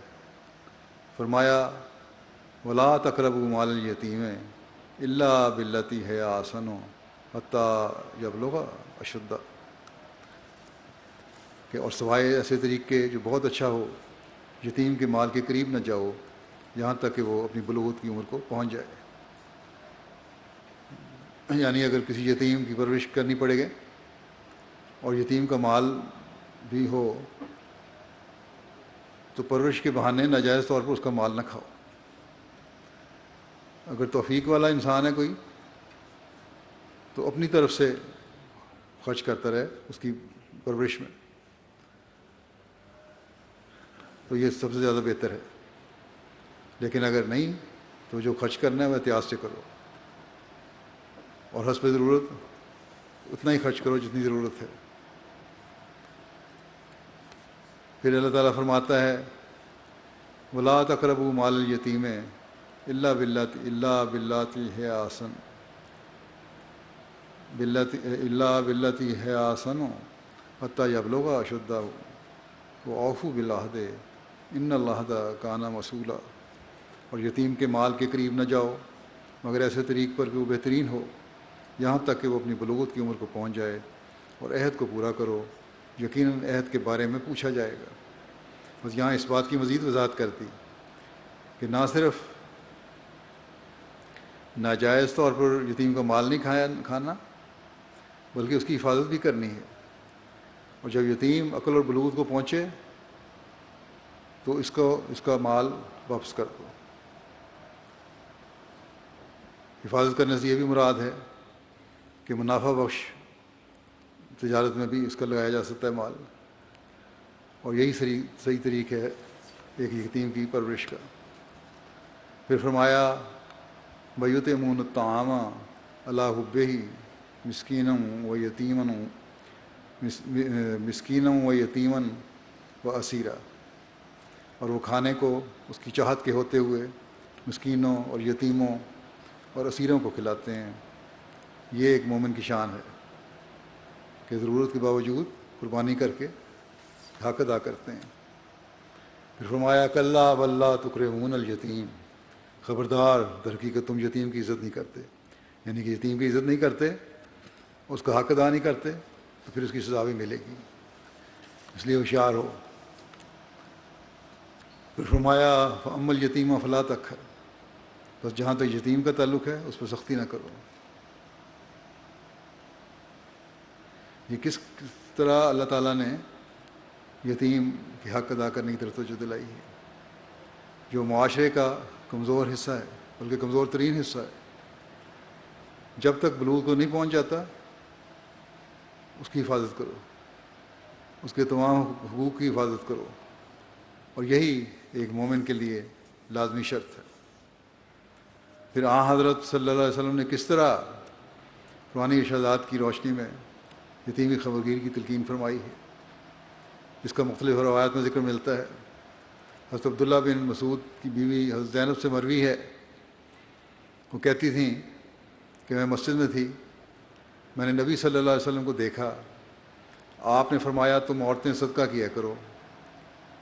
فرمایا وَلَا تَقْرَبُوا مَالَ الْيَتِيمِ إِلَّا بِالَّتِي هِيَ أَحْسَنُ حَتَّى يَبْلُغَ أَشُدَّهُ، کہ اور سوائے ایسے طریقے جو بہت اچھا ہو، یتیم کے مال کے قریب نہ جاؤ یہاں تک کہ وہ اپنی بلوغت کی عمر کو پہنچ جائے۔ یعنی اگر کسی یتیم کی پرورش کرنی پڑے گی اور یتیم کا مال بھی ہو تو پرورش کے بہانے ناجائز طور پر اس کا مال نہ کھاؤ۔ اگر توفیق والا انسان ہے کوئی تو اپنی طرف سے خرچ کرتا رہے اس کی پرورش میں، تو یہ سب سے زیادہ بہتر ہے۔ لیکن اگر نہیں تو جو خرچ کرنا ہے وہ احتیاط سے کرو، اور حسب ضرورت اتنا ہی خرچ کرو جتنی ضرورت ہے۔ پھر اللہ تعالیٰ فرماتا ہے وَلَا تَقْرَبُوا مَالَ الْيَتِيمِ إِلَّا بِالَّتِي هِيَ أَحْسَنُ حَتَّى يَبْلُغَ أَشُدَّهُ وَأَوْفُوا بِالْعَهْدِ إِنَّ الْعَهْدَ كَانَ مَسْئُولًا۔ اور یتیم کے مال کے قریب نہ جاؤ مگر ایسے طریق پر کہ وہ بہترین ہو، یہاں تک کہ وہ اپنی بلوغت کی عمر کو پہنچ جائے، اور عہد کو پورا کرو، یقیناً عہد کے بارے میں پوچھا جائے گا۔ بس یہاں اس بات کی مزید وضاحت کر دی کہ نہ صرف ناجائز طور پر یتیم کا مال نہیں کھانا بلکہ اس کی حفاظت بھی کرنی ہے، اور جب یتیم عقل اور بلوغت کو پہنچے تو اس کا مال واپس کر دو۔ حفاظت کرنے سے یہ بھی مراد ہے کہ منافع بخش تجارت میں بھی اس کا لگایا جا سکتا ہے مال، اور یہی صحیح طریقہ ہے ایک یتیم کی پرورش کا۔ پھر فرمایا وَيُطْعِمُونَ الطَّعَامَ عَلَىٰ حُبِّهِ مِسْكِينًا وَيَتِيمًا وَأَسِيرًا، اور وہ کھانے کو اس کی چاہت کے ہوتے ہوئے مسکینوں اور یتیموں اور اسیروں کو کھلاتے ہیں۔ یہ ایک مومن کی شان ہے کہ ضرورت کے باوجود قربانی کر کے حق ادا کرتے ہیں۔ پھر فرمایا کلا بلا تکرمون الیتیم، خبردار در حقیقت تم یتیم کی عزت نہیں کرتے، یعنی کہ یتیم کی عزت نہیں کرتے، اس کا حق ادا نہیں کرتے تو پھر اس کی سزا بھی ملے گی، اس لیے ہوشیار ہو۔ پھر فرمایا فَأَمَّا الْيَتِيمَ فَلَا تَقْهَرْ، بس جہاں تک یتیم کا تعلق ہے اس پر سختی نہ کرو۔ یہ کس طرح اللہ تعالیٰ نے یتیم کے حق ادا کرنے کی طرف توجہ دلائی ہے، جو معاشرے کا کمزور حصہ ہے، بلکہ کمزور ترین حصہ ہے۔ جب تک بلوغ کو نہیں پہنچ جاتا اس کی حفاظت کرو، اس کے تمام حقوق کی حفاظت کرو، اور یہی ایک مومن کے لیے لازمی شرط ہے۔ پھر حضرت صلی اللہ علیہ وسلم نے کس طرح قرآنی ارشادات کی روشنی میں یتیمی خبرگیر کی تلقین فرمائی ہے، اس کا مختلف روایات میں ذکر ملتا ہے۔ حضرت عبداللہ بن مسعود کی بیوی حضرت زینب سے مروی ہے، وہ کہتی تھیں کہ میں مسجد میں تھی، میں نے نبی صلی اللہ علیہ وسلم کو دیکھا، آپ نے فرمایا تم عورتیں صدقہ کیا کرو،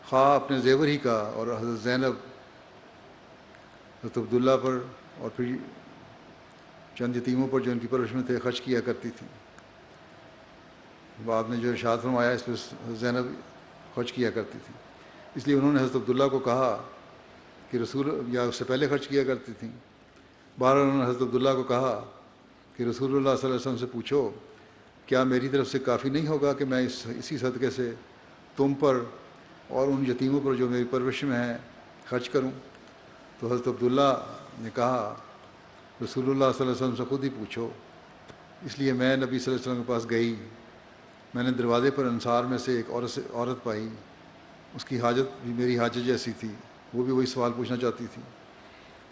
خواہ اپنے زیور ہی کا، اور حضرت زینب حضرت عبداللہ پر اور پھر چند یتیموں پر جو ان کی پرورش میں تھے خرچ کیا کرتی تھیں۔ بعد نے جو ارشاد فرمایا اس پہ حضرت زینب خرچ کیا کرتی تھی، اس لیے انہوں نے حضرت عبداللہ کو کہا کہ یا اس سے پہلے خرچ کیا کرتی تھیں۔ بہرحال انہوں نے حضرت عبداللہ کو کہا کہ رسول اللہ صلی اللہ علیہ وسلم سے پوچھو کیا میری طرف سے کافی نہیں ہوگا کہ میں اسی صدقے سے تم پر اور ان یتیموں پر جو میری پرورش میں ہیں خرچ کروں؟ تو حضرت عبداللہ نے کہا رسول اللہ صلی اللہ علیہ وسلم سے خود ہی پوچھو۔ اس لیے میں نبی صلی اللہ علیہ وسلم کے پاس گئی، میں نے دروازے پر انصار میں سے ایک عورت پائی، اس کی حاجت بھی میری حاجت جیسی تھی، وہ بھی وہی سوال پوچھنا چاہتی تھی۔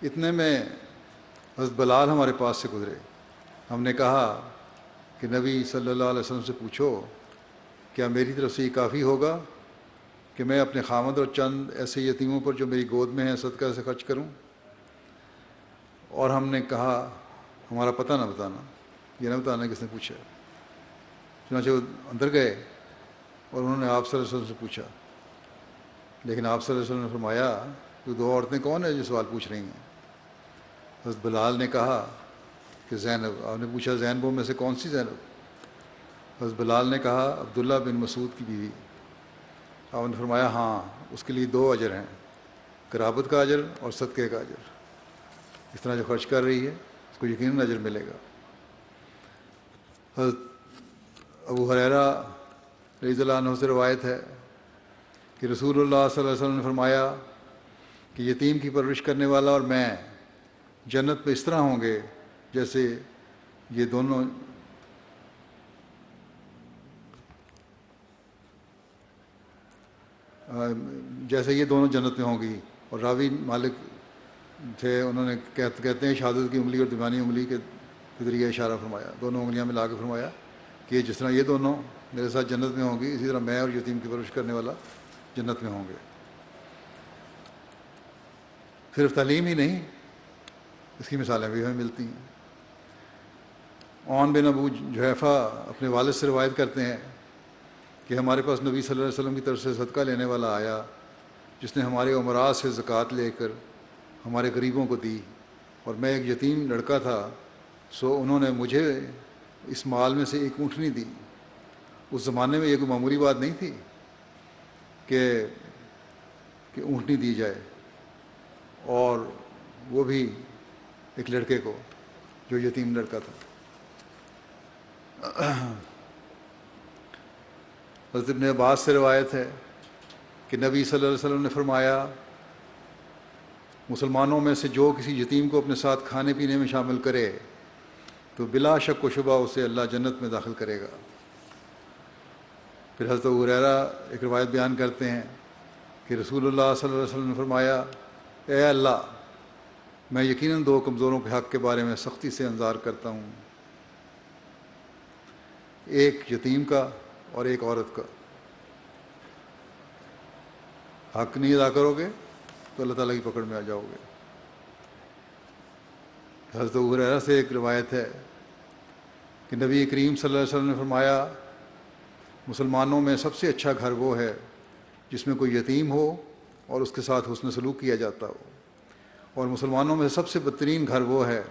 اتنے میں حضرت بلال ہمارے پاس سے گزرے، ہم نے کہا کہ نبی صلی اللہ علیہ وسلم سے پوچھو کیا میری طرف سے یہ کافی ہوگا کہ میں اپنے خامد اور چند ایسے یتیموں پر جو میری گود میں ہیں صدقہ سے خرچ کروں؟ اور ہم نے کہا ہمارا پتہ نہ بتانا، یہ نہ بتانا کس نے پوچھا۔ چنانچہ وہ اندر گئے اور انہوں نے آپ صلی اللہ علیہ وسلم سے پوچھا، لیکن آپ صلی اللہ علیہ وسلم نے فرمایا کہ دو عورتیں کون ہیں جو سوال پوچھ رہی ہیں؟ حضرت بلال نے کہا کہ زینب۔ آپ نے پوچھا زینبوں میں سے کون سی زینب؟ حضرت بلال نے کہا عبداللہ بن مسعود کی بیوی۔ آپ نے فرمایا ہاں، اس کے لیے 2 اجر ہیں، قرابت کا اجر اور صدقے کا اجر۔ اس طرح جو خرچ کر رہی ہے اس کو یقیناً اجر ملے گا۔ حضرت ابو ہریرہ رضی اللہ عنہ سے روایت ہے کہ رسول اللہ صلی اللہ علیہ وسلم نے فرمایا کہ یتیم کی پرورش کرنے والا اور میں جنت میں اس طرح ہوں گے جیسے یہ دونوں جنت میں ہوں گی۔ اور راوی مالک تھے، انہوں نے کہتے ہیں شہادت کی انگلی اور درمیانی انگلی کے ذریعے اشارہ فرمایا، دونوں انگلیاں ملا کے فرمایا کہ جس طرح یہ دونوں میرے ساتھ جنت میں ہوں گی، اسی طرح میں اور یتیم کی پرورش کرنے والا جنت میں ہوں گے۔ صرف تعلیم ہی نہیں، اس کی مثالیں بھی ہمیں ملتی ہیں۔ عون بن ابو جحیفہ اپنے والد سے روایت کرتے ہیں کہ ہمارے پاس نبی صلی اللہ علیہ وسلم کی طرف سے صدقہ لینے والا آیا جس نے ہمارے امراء سے زکوٰۃ لے کر ہمارے غریبوں کو دی، اور میں ایک یتیم لڑکا تھا، سو انہوں نے مجھے اس مال میں سے ایک اونٹنی دی۔ اس زمانے میں یہ کوئی معمولی بات نہیں تھی کہ اونٹنی دی جائے، اور وہ بھی ایک لڑکے کو جو یتیم لڑکا تھا۔ حضرت ابن عباس سے روایت ہے کہ نبی صلی اللہ علیہ وسلم نے فرمایا مسلمانوں میں سے جو کسی یتیم کو اپنے ساتھ کھانے پینے میں شامل کرے تو بلا شک و شبہ اسے اللہ جنت میں داخل کرے گا۔ پھر حضرت ابو ہریرہ ایک روایت بیان کرتے ہیں کہ رسول اللہ صلی اللہ علیہ وسلم نے فرمایا اے اللہ، میں یقیناً 2 کمزوروں کے حق کے بارے میں سختی سے انذار کرتا ہوں، ایک یتیم کا اور ایک عورت کا۔ حق نہیں ادا کرو گے تو اللہ تعالیٰ کی پکڑ میں آ جاؤ گے۔ حضرت ابو ہریرہ سے ایک روایت ہے کہ نبی کریم صلی اللہ علیہ وسلم نے فرمایا مسلمانوں میں سب سے اچھا گھر وہ ہے جس میں کوئی یتیم ہو اور اس کے ساتھ حسن سلوک کیا جاتا ہو، اور مسلمانوں میں سب سے بدترین گھر وہ ہے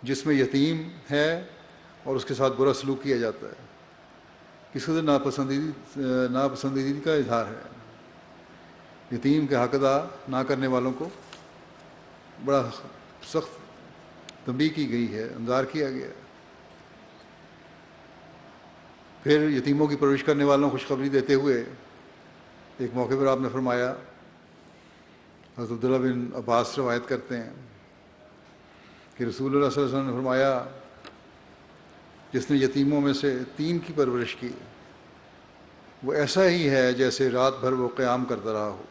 جس میں یتیم ہے اور اس کے ساتھ برا سلوک کیا جاتا ہے۔ کس قدر ناپسندیدگی کا اظہار ہے۔ یتیم کے حق ادا نہ کرنے والوں کو بڑا سخت تنبیہ کی گئی ہے، انذار کیا گیا ہے۔ پھر یتیموں کی پرورش کرنے والوں کو خوشخبری دیتے ہوئے ایک موقع پر آپ نے فرمایا، حضرت عبداللہ بن عباس روایت کرتے ہیں کہ رسول اللہ صلی اللہ علیہ وسلم نے فرمایا جس نے یتیموں میں سے 3 کی پرورش کی وہ ایسا ہی ہے جیسے رات بھر وہ قیام کرتا رہا ہو۔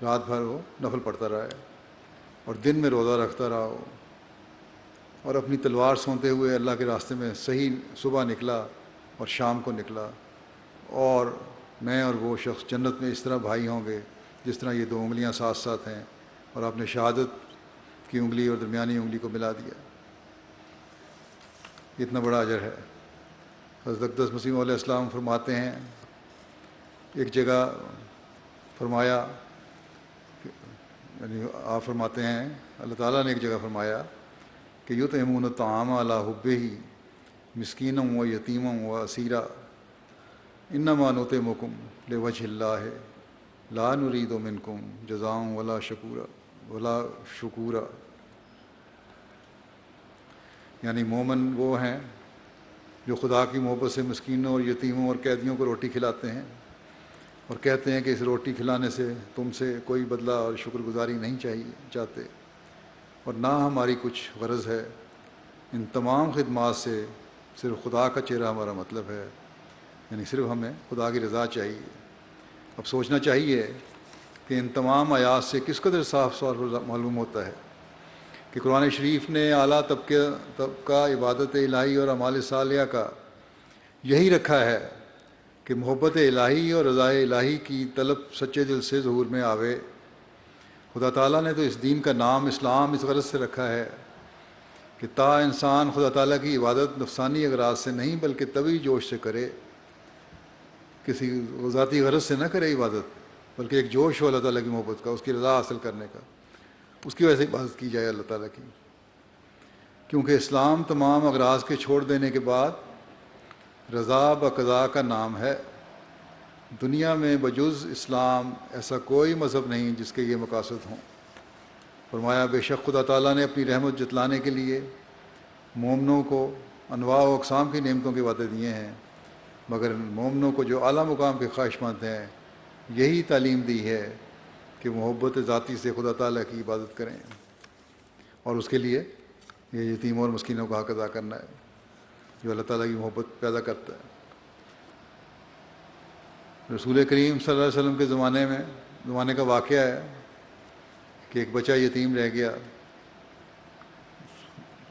رات بھر وہ نفل پڑھتا رہا ہے اور دن میں روزہ رکھتا رہا ہو، اور اپنی تلوار سونتے ہوئے اللہ کے راستے میں صحیح صبح نکلا اور شام کو نکلا، اور میں اور وہ شخص جنت میں اس طرح بھائی ہوں گے جس طرح یہ 2 انگلیاں ساتھ ساتھ ہیں، اور آپ نے شہادت کی انگلی اور درمیانی انگلی کو ملا دیا۔ اتنا بڑا اجر ہے۔ حضرت اقدس مسیح علیہ السلام فرماتے ہیں، ایک جگہ فرمایا، یعنی آپ فرماتے ہیں اللہ تعالیٰ نے ایک جگہ فرمایا کہ یطعمون الطعام علی حبہ مسکینا و یتیما و اسیرا انما نطعمکم لوجہ اللہ لا نرید منکم جزاء ولا شکورا۔ یعنی مومن وہ ہیں جو خدا کی محبت سے مسکینوں اور یتیموں اور قیدیوں کو روٹی کھلاتے ہیں اور کہتے ہیں کہ اس روٹی کھلانے سے تم سے کوئی بدلہ اور شکر گزاری نہیں چاہتے، اور نہ ہماری کچھ غرض ہے، ان تمام خدمات سے صرف خدا کا چہرہ ہمارا مطلب ہے، یعنی صرف ہمیں خدا کی رضا چاہیے۔ اب سوچنا چاہیے کہ ان تمام آیات سے کس قدر صاف صاف معلوم ہوتا ہے کہ قرآن شریف نے اعلیٰ طبقہ عبادت الہی اور اعمال صالحہ کا یہی رکھا ہے کہ محبت الہی اور رضا الہی کی طلب سچے دل سے ظہور میں آوے۔ خدا تعالیٰ نے تو اس دین کا نام اسلام اس غرض سے رکھا ہے کہ تا انسان خدا تعالیٰ کی عبادت نفسانی اغراض سے نہیں بلکہ طبعی جوش سے کرے، کسی ذاتی غرض سے نہ کرے عبادت، بلکہ ایک جوش ہو اللہ تعالیٰ کی محبت کا، اس کی رضا حاصل کرنے کا، اس کی وجہ سے عبادت کی جائے اللہ تعالیٰ کی۔ کیونکہ اسلام تمام اغراض کے چھوڑ دینے کے بعد رضا بقضاء کا نام ہے۔ دنیا میں بجز اسلام ایسا کوئی مذہب نہیں جس کے یہ مقاصد ہوں۔ فرمایا بے شک خدا تعالیٰ نے اپنی رحمت جتلانے کے لیے مومنوں کو انواع و اقسام کی نعمتوں کے وعدے دیے ہیں، مگر مومنوں کو جو اعلیٰ مقام کے خواہش مند ہیں یہی تعلیم دی ہے کہ محبت ذاتی سے خدا تعالیٰ کی عبادت کریں، اور اس کے لیے یہ یتیموں اور مسکینوں کا حق ادا کرنا ہے جو اللہ تعالیٰ کی محبت پیدا کرتا ہے۔ رسول کریم صلی اللہ علیہ وسلم کے زمانے کا واقعہ ہے کہ ایک بچہ یتیم رہ گیا،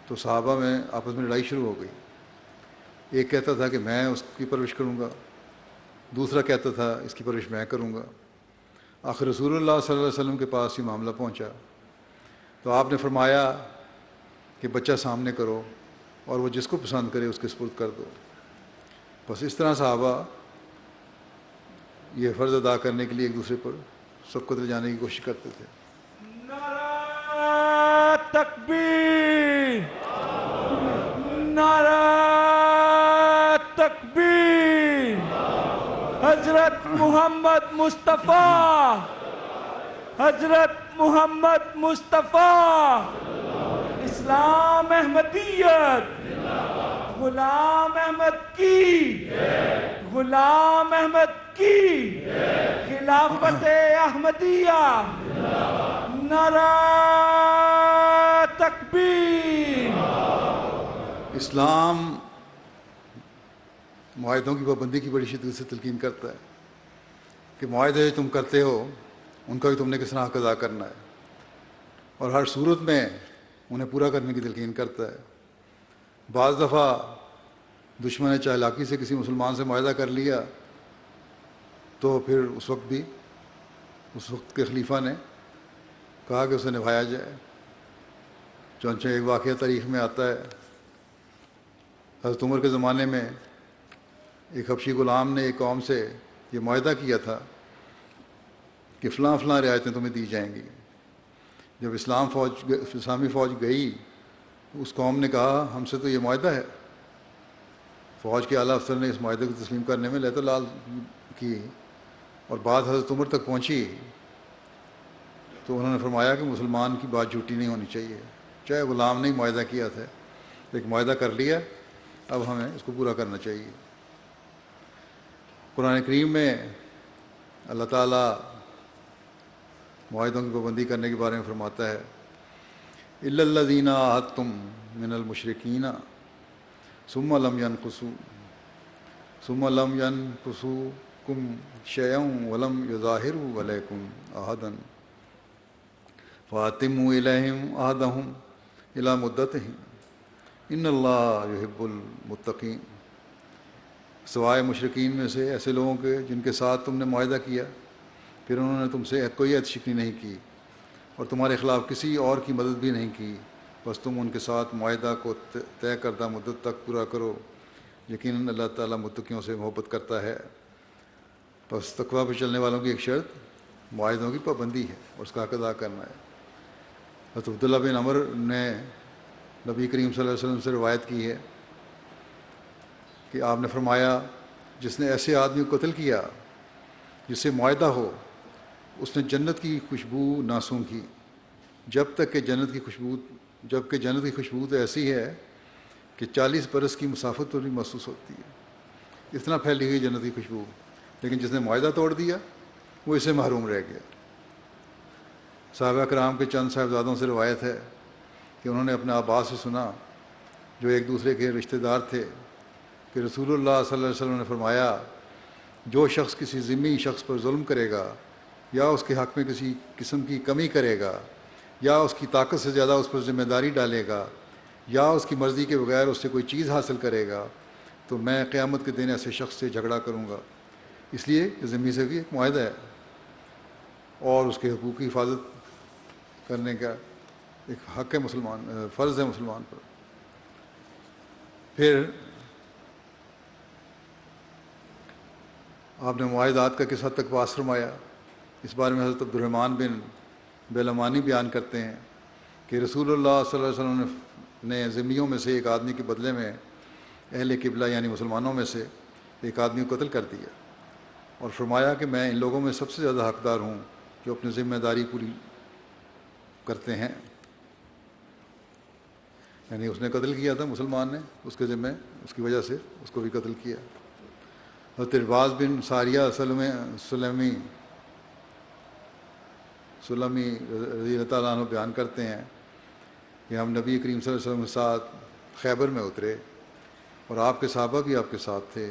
تو صحابہ میں آپس میں لڑائی شروع ہو گئی۔ ایک کہتا تھا کہ میں اس کی پرورش کروں گا، دوسرا کہتا تھا اس کی پرورش میں کروں گا۔ آخر رسول اللہ صلی اللہ علیہ وسلم کے پاس یہ معاملہ پہنچا تو آپ نے فرمایا کہ بچہ سامنے کرو اور وہ جس کو پسند کرے اس کے سپرد کر دو۔ بس اس طرح صحابہ یہ فرض ادا کرنے کے لیے ایک دوسرے پر سبقت لے جانے کی کوشش کرتے تھے۔ نعرہ تکبیر، نعرہ تکبیر، حضرت محمد مصطفیٰ، حضرت محمد مصطفیٰ، اسلام احمدیت، غلام احمد کی، غلام احمد کی، خلافت احمدیہ، نعرہ تکبیر۔ اسلام معاہدوں کی پابندی کی بڑی شدت سے تلقین کرتا ہے کہ معاہدے جو تم کرتے ہو ان کا بھی تم نے کس طرح حق ادا کرنا ہے، اور ہر صورت میں انہیں پورا کرنے کی تلقین کرتا ہے۔ بعض دفعہ دشمن نے چالاکی سے کسی مسلمان سے معاہدہ کر لیا تو پھر اس وقت کے خلیفہ نے کہا کہ اسے نبھایا جائے۔ چنانچہ ایک واقعہ تاریخ میں آتا ہے، حضرت عمر کے زمانے میں ایک حبشی غلام نے ایک قوم سے یہ معاہدہ کیا تھا کہ فلاں فلاں رعایتیں تمہیں دی جائیں گی۔ جب اسلامی فوج گئی اس قوم نے کہا ہم سے تو یہ معاہدہ ہے۔ فوج کے اعلیٰ افسر نے اس معاہدے کو تسلیم کرنے میں لیت و لال کی، اور بات حضرت عمر تک پہنچی تو انہوں نے فرمایا کہ مسلمان کی بات جھوٹی نہیں ہونی چاہیے، چاہے غلام نے معاہدہ کیا تھا، ایک معاہدہ کر لیا، اب ہمیں اس کو پورا کرنا چاہیے۔ قرآن کریم میں اللہ تعالیٰ معاہدوں کی پابندی کرنے کے بارے میں فرماتا ہے الا الذین عاہدتم من المشرکین ثم لم ينقصوکم شیئا ولم یظاہروا علیکم احدا فَأَتِمُّوا إِلَيْهِمْ عَهْدَهُمْ إِلَى مُدَّتِهِمْ إِنَّ اللَّهَ يُحِبُّ الْمُتَّقِينَ۔ سوائے مشرکین میں سے ایسے لوگوں کے جن کے ساتھ تم نے معاہدہ کیا، پھر انہوں نے تم سے کوئی عہد شکنی نہیں کی اور تمہارے خلاف کسی اور کی مدد بھی نہیں کی، بس تم ان کے ساتھ معاہدہ کو طے کردہ مدت تک پورا کرو، یقیناً اللہ تعالیٰ متقیوں سے محبت کرتا ہے۔ بس تقویٰ پہ چلنے والوں کی ایک شرط معاہدوں کی پابندی ہے اور اس کا حق ادا کرنا ہے۔ حضرت عبداللہ بن عمر نے نبی کریم صلی اللہ علیہ وسلم سے روایت کی ہے کہ آپ نے فرمایا، جس نے ایسے آدمی کو قتل کیا جس سے معاہدہ ہو، اس نے جنت کی خوشبو نہ سونگھی جب کہ جنت کی خوشبو تو ایسی ہے کہ 40 برس کی مسافت پر بھی محسوس ہوتی ہے، اتنا پھیلی ہوئی جنت کی خوشبو، لیکن جس نے معاہدہ توڑ دیا وہ اسے محروم رہ گیا۔ صحابہ کرام کے چند صاحبزادوں سے روایت ہے کہ انہوں نے اپنے آبا سے سنا، جو ایک دوسرے کے رشتہ دار تھے، کہ رسول اللہ صلی اللہ علیہ وسلم نے فرمایا، جو شخص کسی ذمہ شخص پر ظلم کرے گا یا اس کے حق میں کسی قسم کی کمی کرے گا یا اس کی طاقت سے زیادہ اس پر ذمہ داری ڈالے گا یا اس کی مرضی کے بغیر اس سے کوئی چیز حاصل کرے گا، تو میں قیامت کے دن ایسے شخص سے جھگڑا کروں گا۔ اس لیے کہ ذمہ سے بھی ایک معاہدہ ہے اور اس کے حقوق کی حفاظت کرنے کا ایک حق ہے، فرض ہے مسلمان پر۔ پھر آپ نے معاہدات کا کس حد تک پاس فرمایا، اس بارے میں حضرت عبدالرحمن بن بیلمانی بیان کرتے ہیں کہ رسول اللہ صلی اللہ علیہ وسلم نے ذمیوں میں سے ایک آدمی کے بدلے میں اہل قبلہ یعنی مسلمانوں میں سے ایک آدمی کو قتل کر دیا اور فرمایا کہ میں ان لوگوں میں سب سے زیادہ حقدار ہوں جو اپنی ذمہ داری پوری کرتے ہیں۔ یعنی اس نے قتل کیا تھا، مسلمان نے، اس کے ذمہ اس کی وجہ سے اس کو بھی قتل کیا۔ حضرت عباس بن ساریہ سلمی رضی اللہ تعالیٰ عنہ بیان کرتے ہیں کہ ہم نبی کریم صلی اللہ علیہ وسلم کے ساتھ خیبر میں اترے اور آپ کے صحابہ بھی آپ کے ساتھ تھے،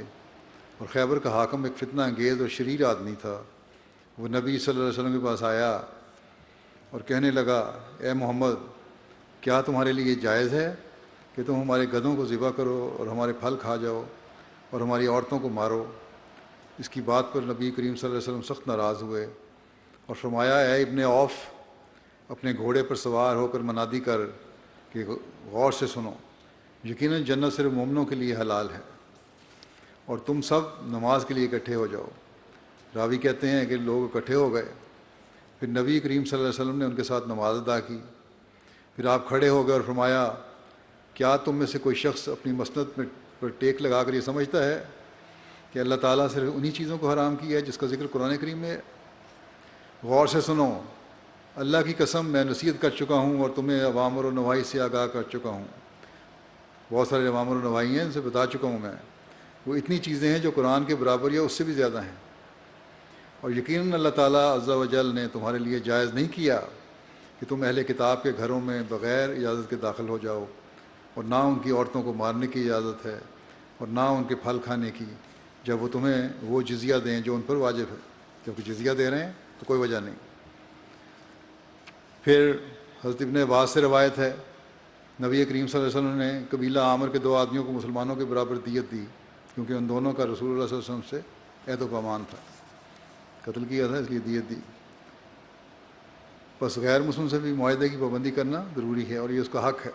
اور خیبر کا حاکم ایک فتنہ انگیز اور شریر آدمی تھا۔ وہ نبی صلی اللہ علیہ وسلم کے پاس آیا اور کہنے لگا، اے محمد، کیا تمہارے لیے جائز ہے کہ تم ہمارے گدھوں کو ذبح کرو اور ہمارے پھل کھا جاؤ اور ہماری عورتوں کو مارو؟ اس کی بات پر نبی کریم صلی اللہ علیہ وسلم سخت ناراض ہوئے اور فرمایا، اے ابن عوف، اپنے گھوڑے پر سوار ہو کر منادی کر کہ غور سے سنو، یقیناً جنت صرف مومنوں کے لیے حلال ہے اور تم سب نماز کے لیے اکٹھے ہو جاؤ۔ راوی کہتے ہیں کہ لوگ اکٹھے ہو گئے، پھر نبی کریم صلی اللہ علیہ وسلم نے ان کے ساتھ نماز ادا کی، پھر آپ کھڑے ہو گئے اور فرمایا، کیا تم میں سے کوئی شخص اپنی مسند پر ٹیک لگا کر یہ سمجھتا ہے کہ اللہ تعالیٰ صرف انہی چیزوں کو حرام کیا ہے جس کا ذکر قرآن کریم میں ہے؟ غور سے سنو، اللہ کی قسم میں نصیحت کر چکا ہوں اور تمہیں اوامر و نواہی سے آگاہ کر چکا ہوں۔ بہت سارے اوامر و نواہی ہیں، ان سے بتا چکا ہوں میں، وہ اتنی چیزیں ہیں جو قرآن کے برابر یا اس سے بھی زیادہ ہیں، اور یقیناً اللہ تعالیٰ عز و جل نے تمہارے لیے جائز نہیں کیا کہ تم اہل کتاب کے گھروں میں بغیر اجازت کے داخل ہو جاؤ، اور نہ ان کی عورتوں کو مارنے کی اجازت ہے اور نہ ان کے پھل کھانے کی جب وہ تمہیں وہ جزیہ دیں جو ان پر واجب ہے۔ جبکہ جزیہ دے رہے ہیں تو کوئی وجہ نہیں۔ پھر حضرت ابن عباس سے روایت ہے، نبی کریم صلی اللہ علیہ وسلم نے قبیلہ عامر کے 2 آدمیوں کو مسلمانوں کے برابر دیت دی، کیونکہ ان دونوں کا رسول اللہ صلی اللہ علیہ وسلم سے عہد و پیمان تھا، قتل کیا تھا، اس لیے دیت دی۔ بس غیر مسلم سے بھی معاہدے کی پابندی کرنا ضروری ہے اور یہ اس کا حق ہے۔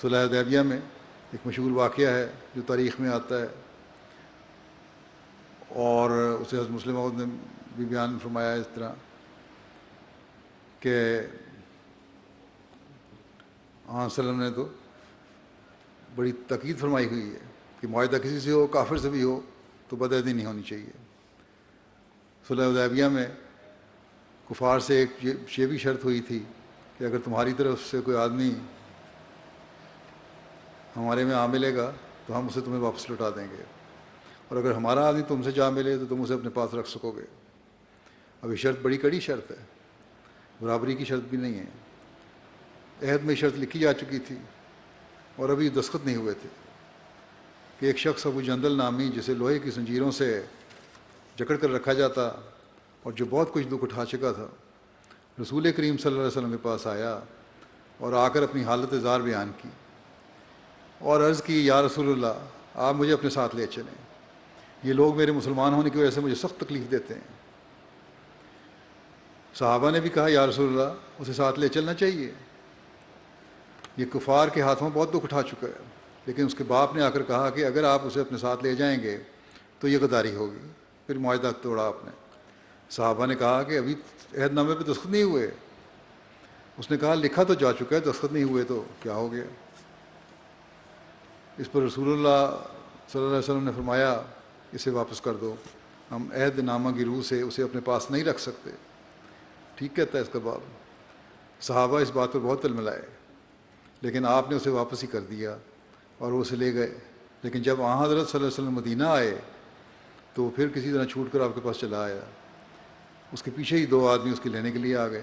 صلح حدیبیہ میں ایک مشہور واقعہ ہے جو تاریخ میں آتا ہے، اور اسے حضرت مسلم موعود نے بھی بیان فرمایا اس طرح کہ آن صلی اللہ علیہ وسلم نے تو بڑی تاکید فرمائی ہوئی ہے کہ معاہدہ کسی سے ہو، کافر سے بھی ہو، تو بدعہدی نہیں ہونی چاہیے۔ صلح حدیبیہ میں کفار سے ایک یہ بھی شرط ہوئی تھی کہ اگر تمہاری طرف سے کوئی آدمی ہمارے میں آ ملے گا تو ہم اسے تمہیں واپس لوٹا دیں گے، اور اگر ہمارا آدمی تم سے جا ملے تو تم اسے اپنے پاس رکھ سکو گے۔ اب یہ شرط بڑی کڑی شرط ہے، برابری کی شرط بھی نہیں ہے۔ عہد میں شرط لکھی جا چکی تھی اور ابھی دستخط نہیں ہوئے تھے کہ ایک شخص ابو جندل نامی، جسے لوہے کی زنجیروں سے جکڑ کر رکھا جاتا اور جو بہت کچھ دکھ اٹھا چکا تھا، رسول کریم صلی اللہ علیہ وسلم کے پاس آیا اور آ کر اپنی حالت زار بیان کی اور عرض کی یا رسول اللہ آپ مجھے اپنے ساتھ لے چلیں، یہ لوگ میرے مسلمان ہونے کی وجہ سے مجھے سخت تکلیف دیتے ہیں۔ صحابہ نے بھی کہا یا رسول اللہ اسے ساتھ لے چلنا چاہیے، یہ کفار کے ہاتھوں بہت دکھ اٹھا چکا ہے۔ لیکن اس کے باپ نے آ کر کہا کہ اگر آپ اسے اپنے ساتھ لے جائیں گے تو یہ غداری ہوگی۔ پھر معاہدہ توڑا آپ نے۔ صحابہ نے کہا کہ ابھی عہد نامے پہ دستخط نہیں ہوئے۔ اس نے کہا لکھا تو جا چکا ہے، دستخط نہیں ہوئے تو کیا ہو گیا؟ اس پر رسول اللہ صلی اللہ علیہ وسلم نے فرمایا اسے واپس کر دو، ہم عہد نامہ کی روح سے اسے اپنے پاس نہیں رکھ سکتے۔ ٹھیک کہتا ہے اس کا باپ۔ صحابہ اس بات پر بہت تلملائے، لیکن آپ نے اسے واپس ہی کر دیا اور وہ اسے لے گئے۔ لیکن جب آن حضرت صلی اللہ علیہ وسلم مدینہ آئے تو وہ پھر کسی طرح چھوٹ کر آپ کے پاس چلا آیا۔ اس کے پیچھے ہی 2 آدمی اس کے لینے کے لیے آ گئے۔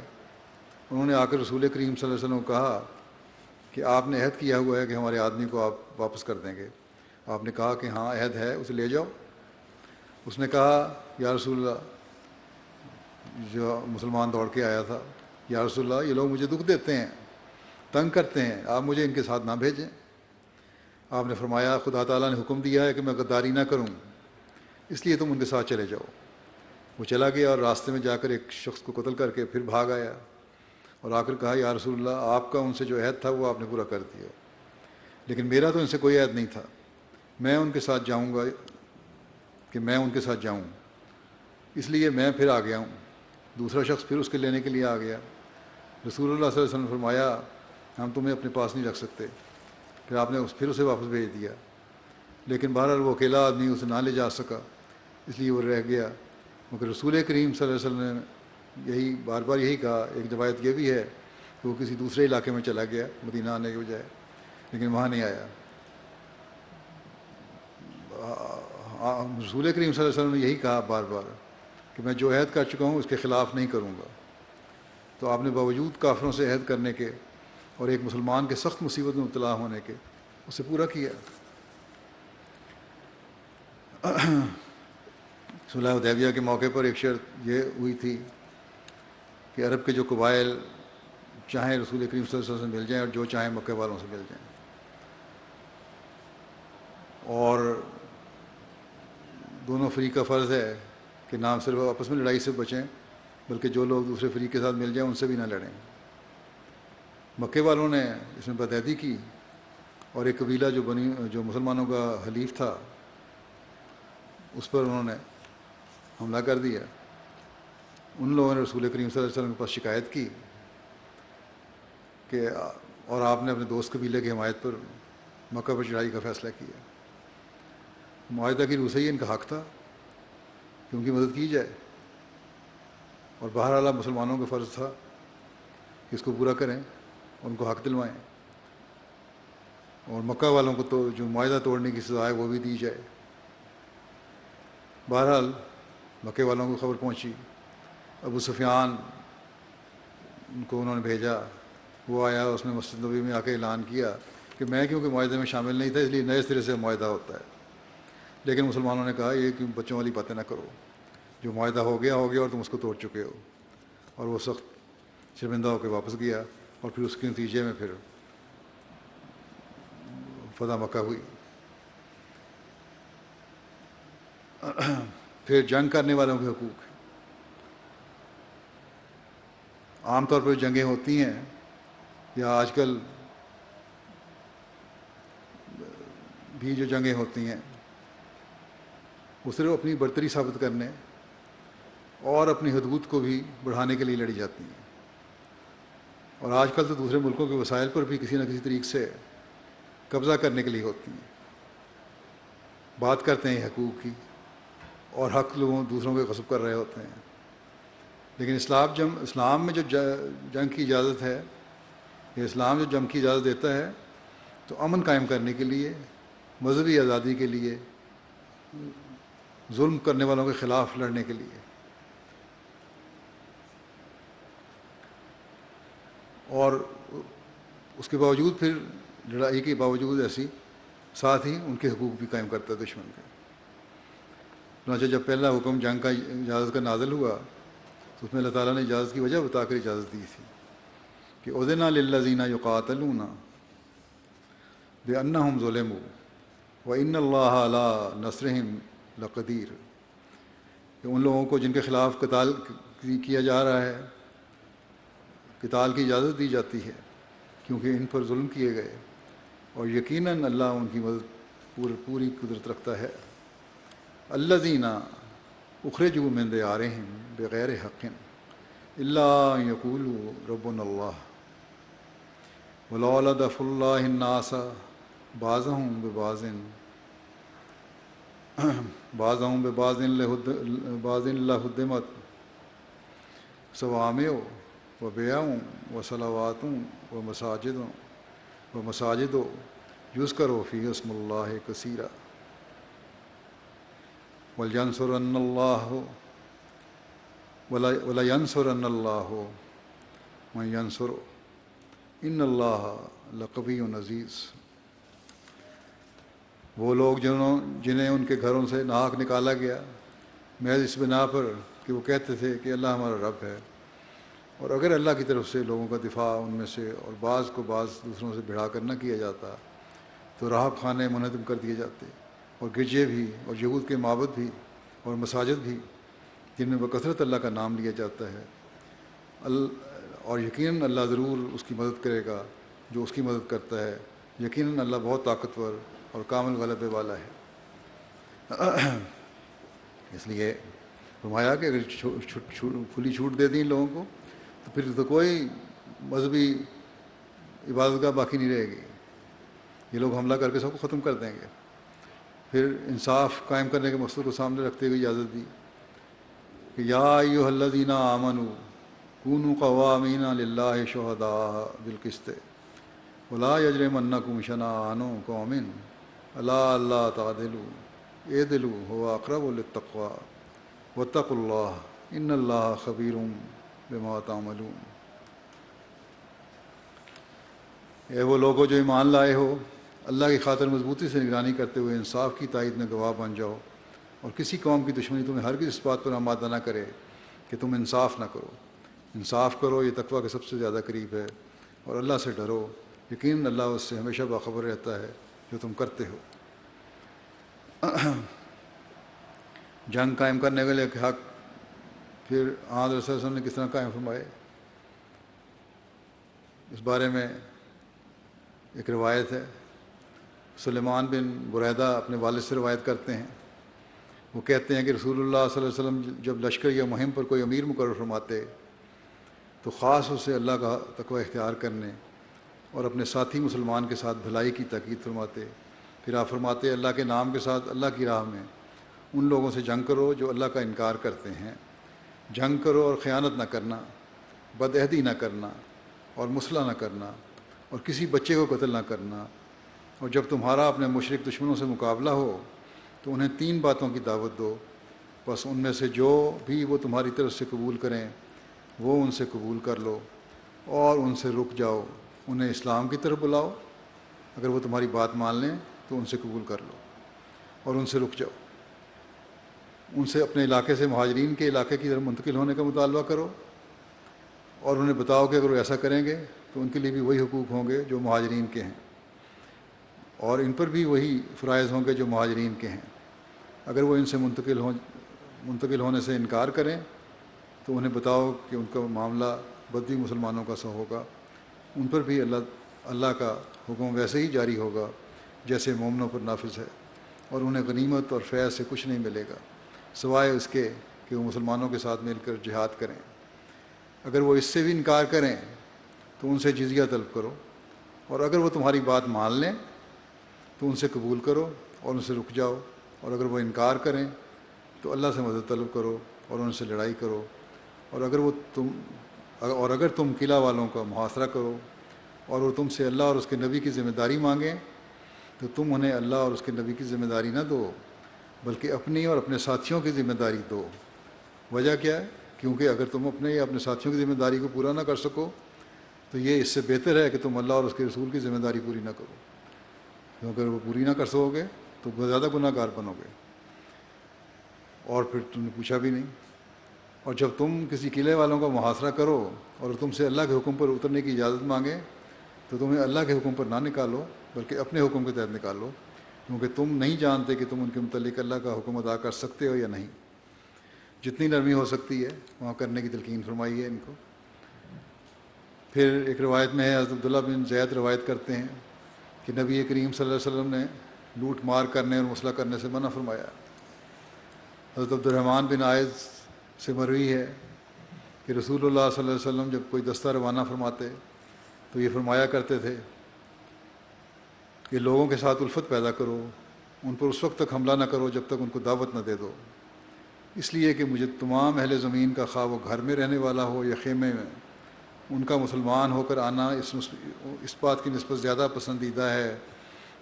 انہوں نے آ کر رسول کریم صلی اللہ علیہ وسلم کو کہا کہ آپ نے عہد کیا ہوا ہے کہ ہمارے آدمی کو آپ واپس کر دیں گے۔ آپ نے کہا کہ ہاں عہد ہے، اسے لے جاؤ۔ اس نے کہا یا رسول اللہ، جو مسلمان دوڑ کے آیا تھا، یا رسول اللہ یہ لوگ مجھے دکھ دیتے ہیں، تنگ کرتے ہیں، آپ مجھے ان کے ساتھ نہ بھیجیں۔ آپ نے فرمایا خدا تعالیٰ نے حکم دیا ہے کہ میں غداری نہ کروں، اس لیے تم ان کے ساتھ چلے جاؤ۔ وہ چلا گیا اور راستے میں جا کر ایک شخص کو قتل کر کے پھر بھاگ آیا اور آ کر کہا یا رسول اللہ آپ کا ان سے جو عہد تھا وہ آپ نے پورا کر دیا، لیکن میرا تو ان سے کوئی عہد نہیں تھا، میں ان کے ساتھ جاؤں گا کہ میں ان کے ساتھ جاؤں، اس لیے میں پھر آ گیا ہوں۔ دوسرا شخص پھر اس کے لینے کے لیے آ گیا۔ رسول اللہ صلی اللہ علیہ وسلم نے فرمایا ہم تمہیں اپنے پاس نہیں رکھ سکتے۔ پھر آپ نے پھر اسے واپس بھیج دیا، لیکن بہرحال وہ اکیلا آدمی اسے نہ لے جا سکا، اس لیے وہ رہ گیا۔ مگر رسول کریم صلی اللہ علیہ وسلم نے یہی بار بار یہی کہا۔ ایک روایت یہ بھی ہے کہ وہ کسی دوسرے علاقے میں چلا گیا مدینہ آنے کے بجائے، لیکن وہاں نہیں آیا۔ رسول کریم صلی اللہ علیہ وسلم نے یہی کہا بار بار کہ میں جو عہد کر چکا ہوں اس کے خلاف نہیں کروں گا۔ تو آپ نے باوجود کافروں سے عہد کرنے کے اور ایک مسلمان کے سخت مصیبت میں مبتلا ہونے کے اسے پورا کیا۔ صلح حدیبیہ کے موقع پر ایک شرط یہ ہوئی تھی کہ عرب کے جو قبائل چاہیں رسول کریم صلی اللہ علیہ وسلم سے مل جائیں اور جو چاہیں مکہ والوں سے مل جائیں، اور دونوں فریق کا فرض ہے کہ نہ صرف آپس میں لڑائی سے بچیں بلکہ جو لوگ دوسرے فریق کے ساتھ مل جائیں ان سے بھی نہ لڑیں۔ مکے والوں نے اس میں بدعہدی کی اور ایک قبیلہ جو مسلمانوں کا حلیف تھا اس پر انہوں نے حملہ کر دیا۔ ان لوگوں نے رسول کریم صلی اللہ علیہ وسلم کے پاس شکایت کی کہ اور آپ نے اپنے دوست قبیلے کی حمایت پر مکہ پر چڑھائی کا فیصلہ کیا۔ معاہدہ کی روح سے ہی ان کا حق تھا کہ ان کی مدد کی جائے، اور بہرحال مسلمانوں کا فرض تھا کہ اس کو پورا کریں، ان کو حق دلوائیں، اور مکہ والوں کو تو جو معاہدہ توڑنے کی سزا ہے وہ بھی دی جائے۔ بہرحال مکے والوں کو خبر پہنچی، ابو سفیان کو انہوں نے بھیجا، وہ آیا، اس نے مسجد نبوی میں آ کے اعلان کیا کہ میں کیونکہ معاہدے میں شامل نہیں تھا اس لیے نئے سرے سے معاہدہ ہوتا ہے۔ لیکن مسلمانوں نے کہا یہ کیوں بچوں والی باتیں نہ کرو، جو معاہدہ ہو گیا اور تم اس کو توڑ چکے ہو۔ اور وہ سخت شرمندہ ہو کے واپس گیا، اور پھر اس کے نتیجے میں پھر فتح مکہ ہوئی۔ پھر جنگ کرنے والوں کے حقوق۔ عام طور پر جنگیں ہوتی ہیں یا آج کل بھی جو جنگیں ہوتی ہیں وہ صرف اپنی برتری ثابت کرنے اور اپنی حدود کو بھی بڑھانے کے لیے لڑی جاتی ہیں، اور آج کل تو دوسرے ملکوں کے وسائل پر بھی کسی نہ کسی طریقے سے قبضہ کرنے کے لیے ہوتی ہیں۔ بات کرتے ہیں حقوق کی اور حق لوگوں دوسروں کے غصب کر رہے ہوتے ہیں، لیکن اسلام میں جو جنگ کی اجازت ہے، یا اسلام جو جنگ کی اجازت دیتا ہے تو امن قائم کرنے کے لیے، مذہبی آزادی کے لیے، ظلم کرنے والوں کے خلاف لڑنے کے لیے۔ اور اس کے باوجود پھر لڑائی کے باوجود ایسی ساتھ ہی ان کے حقوق بھی قائم کرتا ہے دشمن کے۔ چنانچہ جب پہلا حکم جنگ کا اجازت کا نازل ہوا تو اس میں اللہ تعالیٰ نے اجازت کی وجہ بتا کر اجازت دی تھی کہ اذن للذین یقاتلون بانہم ظلموا وان اللہ علی نصرہم لقدیر، کہ ان لوگوں کو جن کے خلاف قتال کیا جا رہا ہے قتال کی اجازت دی جاتی ہے کیونکہ ان پر ظلم کیے گئے، اور یقیناً اللہ ان کی مدد پوری قدرت رکھتا ہے۔ الذین اخرجوا من دیارہم بغیر حق الا ان یقولوا ربنا اللہ ولولا دفع اللہ الناس بعضهم ببعض لہدمت صوامع وبیع وصلوات ومساجد یذکر فیہا اسم اللہ کثیرا ولینصرن اللہ من ینصرہ ان اللہ لقوی عزیز۔ وہ لوگ جنہیں ان کے گھروں سے ناحق نکالا گیا محض اس بنا پر کہ وہ کہتے تھے کہ اللہ ہمارا رب ہے، اور اگر اللہ کی طرف سے لوگوں کا دفاع ان میں سے اور بعض کو بعض دوسروں سے بھڑا کر نہ کیا جاتا تو راہب خانے منہدم کر دیے جاتے، اور گرجے بھی اور یہود کے معبد بھی اور مساجد بھی جن میں بکثرت اللہ کا نام لیا جاتا ہے، اور یقیناً اللہ ضرور اس کی مدد کرے گا جو اس کی مدد کرتا ہے، یقیناً اللہ بہت طاقتور اور کامل غلبے والا ہے۔ اس لیے فرمایا کہ اگر کھلی چھوٹ دے دی ان لوگوں کو تو پھر تو کوئی مذہبی عبادت گاہ باقی نہیں رہے گی، یہ لوگ حملہ کر کے سب کو ختم کر دیں گے۔ پھر انصاف قائم کرنے کے مقصد کو سامنے رکھتے ہوئے اجازت دی کہ یا ایھا الذین آمنوا کونوا قوامین للہ شہداء بالقسط ولا یجرمنکم شنآن قوم علی الا تعدلوا اعدلوا هو اقرب للتقوی واتقوا اللہ ان اللہ خبیر بما تعملون۔ اے وہ لوگو جو ایمان لائے ہو، اللہ کی خاطر مضبوطی سے نگرانی کرتے ہوئے انصاف کی تائید میں گواہ بن جاؤ، اور کسی قوم کی دشمنی تمہیں ہرگز اس بات پر آمادہ نہ کرے کہ تم انصاف نہ کرو۔ انصاف کرو، یہ تقویٰ کے سب سے زیادہ قریب ہے، اور اللہ سے ڈرو، یقیناً اللہ اس سے ہمیشہ باخبر رہتا ہے جو تم کرتے ہو۔ جنگ قائم کرنے کے لیے حق پھر آن رسول صلی اللہ علیہ وسلم نے کس طرح قائم فرمائے، اس بارے میں ایک روایت ہے۔ سلیمان بن بریدہ اپنے والد سے روایت کرتے ہیں، وہ کہتے ہیں کہ رسول اللہ صلی اللہ علیہ وسلم جب لشکر یا مہم پر کوئی امیر مقرر فرماتے تو خاص اسے اللہ کا تقوی اختیار کرنے اور اپنے ساتھی مسلمان کے ساتھ بھلائی کی تاکید فرماتے۔ پھر آپ فرماتے اللہ کے نام کے ساتھ اللہ کی راہ میں ان لوگوں سے جنگ کرو جو اللہ کا انکار کرتے ہیں، جنگ کرو اور خیانت نہ کرنا، بدعہدی نہ کرنا اور مسلح نہ کرنا، اور کسی بچے کو قتل نہ کرنا، اور جب تمہارا اپنے مشرک دشمنوں سے مقابلہ ہو تو انہیں 3 باتوں کی دعوت دو، بس ان میں سے جو بھی وہ تمہاری طرف سے قبول کریں وہ ان سے قبول کر لو اور ان سے رک جاؤ۔ انہیں اسلام کی طرف بلاؤ، اگر وہ تمہاری بات مان لیں تو ان سے قبول کر لو اور ان سے رک جاؤ۔ ان سے اپنے علاقے سے مہاجرین کے علاقے کی طرف منتقل ہونے کا مطالبہ کرو، اور انہیں بتاؤ کہ اگر وہ ایسا کریں گے تو ان کے لیے بھی وہی حقوق ہوں گے جو مہاجرین کے ہیں، اور ان پر بھی وہی فرائض ہوں گے جو مہاجرین کے ہیں۔ اگر وہ ان سے منتقل ہونے سے انکار کریں تو انہیں بتاؤ کہ ان کا معاملہ بدوی مسلمانوں کا سا ہوگا، ان پر بھی اللہ کا حکم ویسے ہی جاری ہوگا جیسے مومنوں پر نافذ ہے، اور انہیں غنیمت اور فیض سے کچھ نہیں ملے گا سوائے اس کے کہ وہ مسلمانوں کے ساتھ مل کر جہاد کریں۔ اگر وہ اس سے بھی انکار کریں تو ان سے جزیہ طلب کرو، اور اگر وہ تمہاری بات مان لیں تو ان سے قبول کرو اور ان سے رک جاؤ، اور اگر وہ انکار کریں تو اللہ سے مدد طلب کرو اور ان سے لڑائی کرو، اور اگر تم قلعہ والوں کا محاصرہ کرو اور وہ تم سے اللہ اور اس کے نبی کی ذمہ داری مانگیں تو تم انہیں اللہ اور اس کے نبی کی ذمہ داری نہ دو بلکہ اپنی اور اپنے ساتھیوں کی ذمہ داری دو۔ وجہ کیا ہے؟ کیونکہ اگر تم اپنے یا اپنے ساتھیوں کی ذمہ داری کو پورا نہ کر سکو تو یہ اس سے بہتر ہے کہ تم اللہ اور اس کے رسول کی ذمہ داری پوری نہ کرو، کیونکہ اگر وہ پوری نہ کر سکو گے تو زیادہ گناہ گار بنو گے۔ اور پھر تم نے پوچھا بھی نہیں اور جب تم کسی قلعے والوں کا محاصرہ کرو اور تم سے اللہ کے حکم پر اترنے کی اجازت مانگے تو تمہیں اللہ کے حکم پر نہ نکالو بلکہ اپنے حکم کے تحت نکالو، کیونکہ تم نہیں جانتے کہ تم ان کے متعلق اللہ کا حکم ادا کر سکتے ہو یا نہیں۔ جتنی نرمی ہو سکتی ہے وہاں کرنے کی تلقین فرمائی ہے ان کو۔ پھر ایک روایت میں ہے، حضرت عبداللہ بن زید روایت کرتے ہیں کہ نبی کریم صلی اللہ علیہ وسلم نے لوٹ مار کرنے اور مسئلہ کرنے سے منع فرمایا۔ حضرت عبد الرحمن بن عائض سے مروی ہے کہ رسول اللہ صلی اللہ علیہ وسلم جب کوئی دستہ روانہ فرماتے تو یہ فرمایا کرتے تھے کہ لوگوں کے ساتھ الفت پیدا کرو، ان پر اس وقت تک حملہ نہ کرو جب تک ان کو دعوت نہ دے دو، اس لیے کہ مجھے تمام اہل زمین کا خواہ وہ گھر میں رہنے والا ہو یا خیمے میں، ان کا مسلمان ہو کر آنا اس بات کی نسبت زیادہ پسندیدہ ہے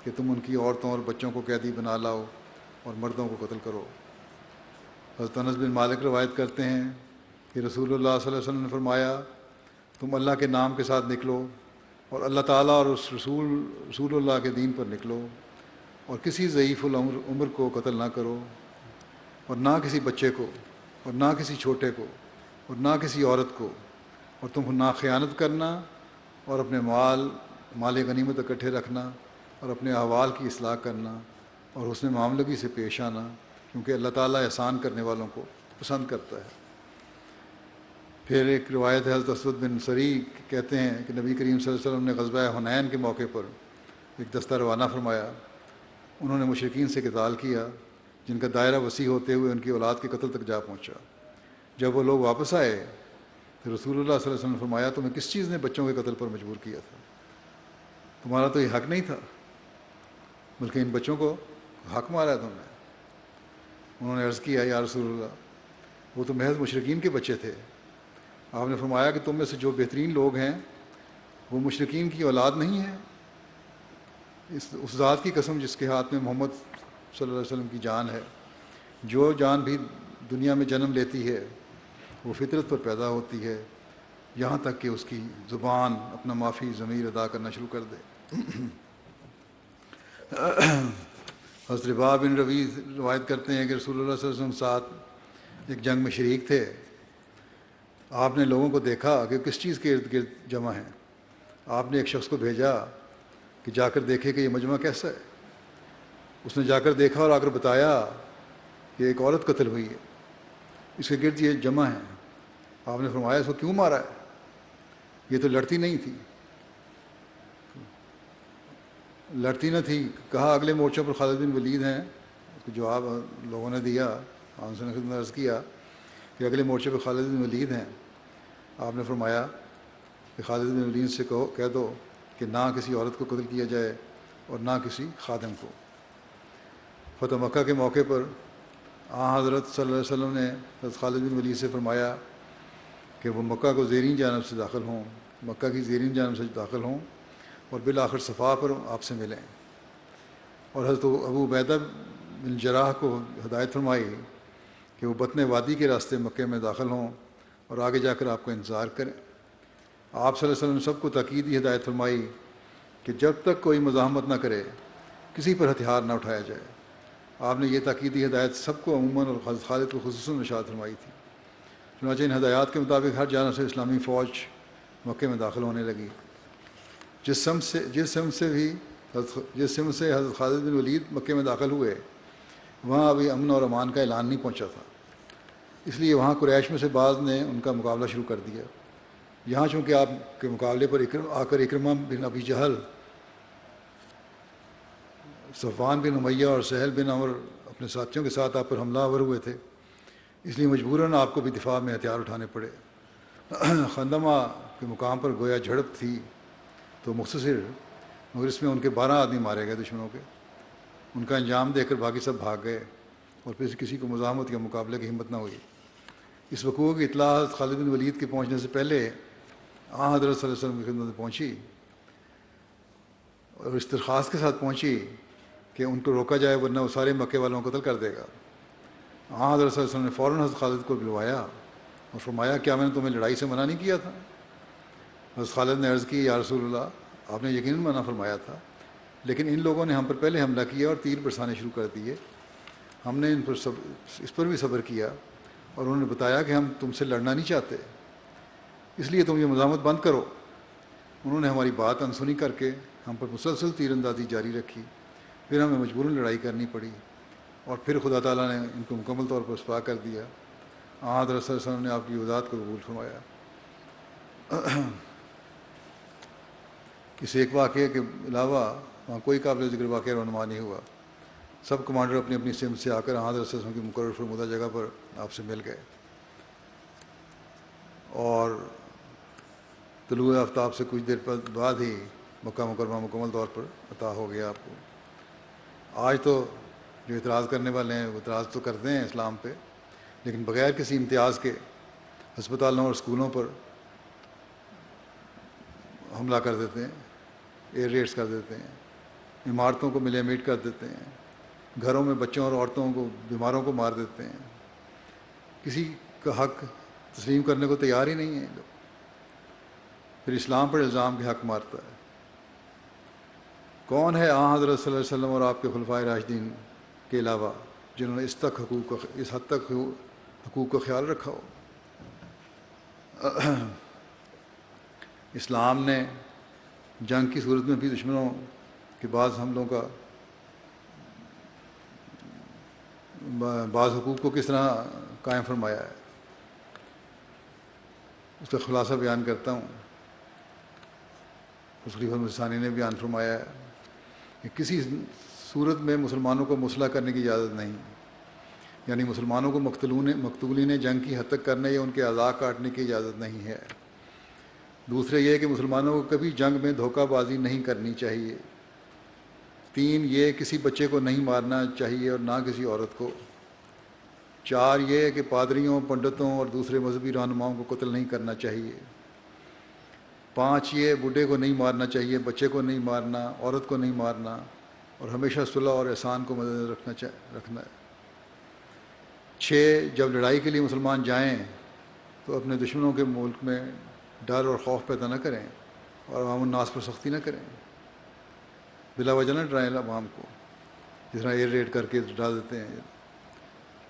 کہ تم ان کی عورتوں اور بچوں کو قیدی بنا لاؤ اور مردوں کو قتل کرو۔ حضرت انس بن مالک روایت کرتے ہیں کہ رسول اللہ صلی اللہ علیہ وسلم نے فرمایا، تم اللہ کے نام کے ساتھ نکلو اور اللہ تعالیٰ اور اس رسول اللہ کے دین پر نکلو، اور کسی ضعیف العمر کو قتل نہ کرو، اور نہ کسی بچے کو، اور نہ کسی چھوٹے کو، اور نہ کسی عورت کو، اور تم نہ خیانت کرنا، اور اپنے مال غنیمت اکٹھے رکھنا، اور اپنے احوال کی اصلاح کرنا، اور حسن معاملگی سے پیش آنا، کیونکہ اللہ تعالیٰ احسان کرنے والوں کو پسند کرتا ہے۔ پھر ایک روایت ہے، حضرت اسود بن سری کہتے ہیں کہ نبی کریم صلی اللہ علیہ وسلم نے غزوہ حنین کے موقع پر ایک دستہ روانہ فرمایا۔ انہوں نے مشرکین سے قتال کیا جن کا دائرہ وسیع ہوتے ہوئے ان کی اولاد کے قتل تک جا پہنچا۔ جب وہ لوگ واپس آئے تو رسول اللہ صلی اللہ علیہ وسلم نے فرمایا، تمہیں کس چیز نے بچوں کے قتل پر مجبور کیا تھا؟ تمہارا تو یہ حق نہیں تھا، بلکہ ان بچوں کو حق مارا تم نے۔ انہوں نے عرض کیا، یا رسول اللہ، وہ تو محض مشرکین کے بچے تھے۔ آپ نے فرمایا کہ تم میں سے جو بہترین لوگ ہیں وہ مشرکین کی اولاد نہیں ہیں۔ اس ذات کی قسم جس کے ہاتھ میں محمد صلی اللہ علیہ وسلم کی جان ہے، جو جان بھی دنیا میں جنم لیتی ہے وہ فطرت پر پیدا ہوتی ہے یہاں تک کہ اس کی زبان اپنا معافی ضمیر ادا کرنا شروع کر دے۔ حضرت رباح بن روی روایت کرتے ہیں کہ رسول اللہ صلی اللہ علیہ وسلم ساتھ ایک جنگ میں شریک تھے۔ آپ نے لوگوں کو دیکھا کہ کس چیز کے ارد گرد جمع ہیں۔ آپ نے ایک شخص کو بھیجا کہ جا کر دیکھے کہ یہ مجمع کیسا ہے۔ اس نے جا کر دیکھا اور آ کر بتایا کہ ایک عورت قتل ہوئی ہے، اس کے گرد یہ جمع ہیں۔ آپ نے فرمایا، اس کو کیوں مارا ہے؟ یہ تو لڑتی نہیں تھی۔ لڑتی نہ تھی، کہا اگلے مورچوں پر خالد بن ولید ہیں۔ اس کو جواب لوگوں نے دیا، آپ نے خدمت عرض کیا کہ اگلے مورچے پر خالد بن ولید ہیں۔ آپ نے فرمایا کہ خالد بن ولید سے کہہ دو کہ نہ کسی عورت کو قتل کیا جائے اور نہ کسی خادم کو۔ فتح مکہ کے موقع پر حضرت صلی اللہ علیہ وسلم نے حضرت خالد بن ولید سے فرمایا کہ وہ مکہ کو زیرین جانب سے داخل ہوں، مکہ کی زیرین جانب سے داخل ہوں اور بالآخر صفا پر آپ سے ملیں، اور حضرت ابو عبیدہ بن جراح کو ہدایت فرمائی کہ وہ بطن وادی کے راستے مکہ میں داخل ہوں اور آگے جا کر آپ کا انتظار کریں۔ آپ صلی اللہ علیہ وسلم نے سب کو تاکیدی ہدایت فرمائی کہ جب تک کوئی مزاحمت نہ کرے کسی پر ہتھیار نہ اٹھایا جائے۔ آپ نے یہ تاکیدی ہدایت سب کو عموماً اور حضرت خالد کو خصوصاً ارشاد فرمائی تھی۔ چنانچہ ان ہدایات کے مطابق ہر جانب سے اسلامی فوج مکہ میں داخل ہونے لگی۔ جس سمت سے حضرت خالد بن ولید مکہ میں داخل ہوئے وہاں ابھی امن اور امان کا اعلان نہیں پہنچا تھا، اس لیے وہاں قریش میں سے بعض نے ان کا مقابلہ شروع کر دیا۔ یہاں چونکہ آپ کے مقابلے پر آ کر اکرمہ بن ابی جہل، صفوان بن امیہ اور سہل بن عمر اپنے ساتھیوں کے ساتھ آپ پر حملہ آور ہوئے تھے، اس لیے مجبوراً آپ کو بھی دفاع میں ہتھیار اٹھانے پڑے۔ خندمہ کے مقام پر گویا جھڑپ تھی تو مختصر، مگر اس میں ان کے 12 آدمی مارے گئے دشمنوں کے۔ ان کا انجام دیکھ کر باقی سب بھاگ گئے اور پھر کسی کو مزاحمت یا مقابلے کی ہمت نہ ہوئی۔ اس وقوع کی اطلاع حضرت خالد بن ولید کے پہنچنے سے پہلے حضرت صلی اللہ علیہ وسلم کی خدمت میں پہنچی اور اس درخواست کے ساتھ پہنچی کہ ان کو روکا جائے ورنہ وہ سارے مکے والوں کو قتل کر دے گا۔ حضرت صلی اللہ علیہ وسلم نے فوراً حضرت خالد کو بلوایا اور فرمایا، کیا میں نے تمہیں لڑائی سے منع نہیں کیا تھا؟ حضرت خالد نے عرض کی، یا رسول اللہ، آپ نے یقیناً منع فرمایا تھا، لیکن ان لوگوں نے ہم پر پہلے حملہ کیا اور تیر برسانے شروع کر دیے۔ ہم نے اس پر بھی صبر کیا اور انہوں نے بتایا کہ ہم تم سے لڑنا نہیں چاہتے، اس لیے تم یہ مزاحمت بند کرو۔ انہوں نے ہماری بات انسنی کر کے ہم پر مسلسل تیر اندازی جاری رکھی، پھر ہمیں مجبوراً لڑائی کرنی پڑی، اور پھر خدا تعالیٰ نے ان کو مکمل طور پر رسوا کر دیا۔ حضرت صلی اللہ علیہ وسلم نے آپ کی وضاحت کو قبول فرمایا۔ اس ایک واقعے کے علاوہ وہاں کوئی قابل ذکر واقعہ رونما نہیں ہوا۔ سب کمانڈر اپنی اپنی سمت سے آ کر حضرت صلی اللہ علیہ وسلم کی مقرر فرمودہ جگہ پر آپ سے مل گئے، اور طلوع آفتاب سے کچھ دیر بعد ہی مکہ مکرمہ مکمل طور پر عطا ہو گیا آپ کو۔ آج تو جو اعتراض کرنے والے ہیں وہ اعتراض تو کرتے ہیں اسلام پہ، لیکن بغیر کسی امتیاز کے ہسپتالوں اور اسکولوں پر حملہ کر دیتے ہیں، ایئر ریڈز کر دیتے ہیں، عمارتوں کو ملے میٹ کر دیتے ہیں، گھروں میں بچوں اور عورتوں کو بیماروں کو مار دیتے ہیں۔ کسی کا حق تسلیم کرنے کو تیار ہی نہیں ہیں لوگ، پھر اسلام پر الزام کے حق مارتا ہے۔ کون ہے حضرت صلی اللہ علیہ وسلم اور آپ کے خلفائے راشدین کے علاوہ جنہوں نے اس حد تک حقوق کا خیال رکھا ہو؟ اسلام نے جنگ کی صورت میں بھی دشمنوں کے بعض حملوں کا بعض حقوق کو کس طرح قائم فرمایا ہے، اس کا خلاصہ بیان کرتا ہوں۔ خلیفہ مسیح ثانی نے بیان فرمایا ہے کہ کسی صورت میں مسلمانوں کو مسلح کرنے کی اجازت نہیں، یعنی مسلمانوں کو مقتولین جنگ کی حد تک کرنے یا ان کے اعضاء کاٹنے کی اجازت نہیں ہے۔ دوسرے یہ کہ مسلمانوں کو کبھی جنگ میں دھوکہ بازی نہیں کرنی چاہیے۔ 3 یہ کسی بچے کو نہیں مارنا چاہیے اور نہ کسی عورت کو۔ 4 یہ کہ پادریوں، پنڈتوں اور دوسرے مذہبی رہنماؤں کو قتل نہیں کرنا چاہیے۔ 5 یہ بوڑھے کو نہیں مارنا چاہیے، بچے کو نہیں مارنا، عورت کو نہیں مارنا، اور ہمیشہ صلح اور احسان کو مدنظر رکھنا ہے۔ 6 جب لڑائی کے لیے مسلمان جائیں تو اپنے دشمنوں کے ملک میں ڈر اور خوف پیدا نہ کریں اور عوام الناس پر سختی نہ کریں، بلا وجہ نہ ڈرائیں عوام کو جس طرح ایئر ریڈ کر کے ڈرا دیتے ہیں۔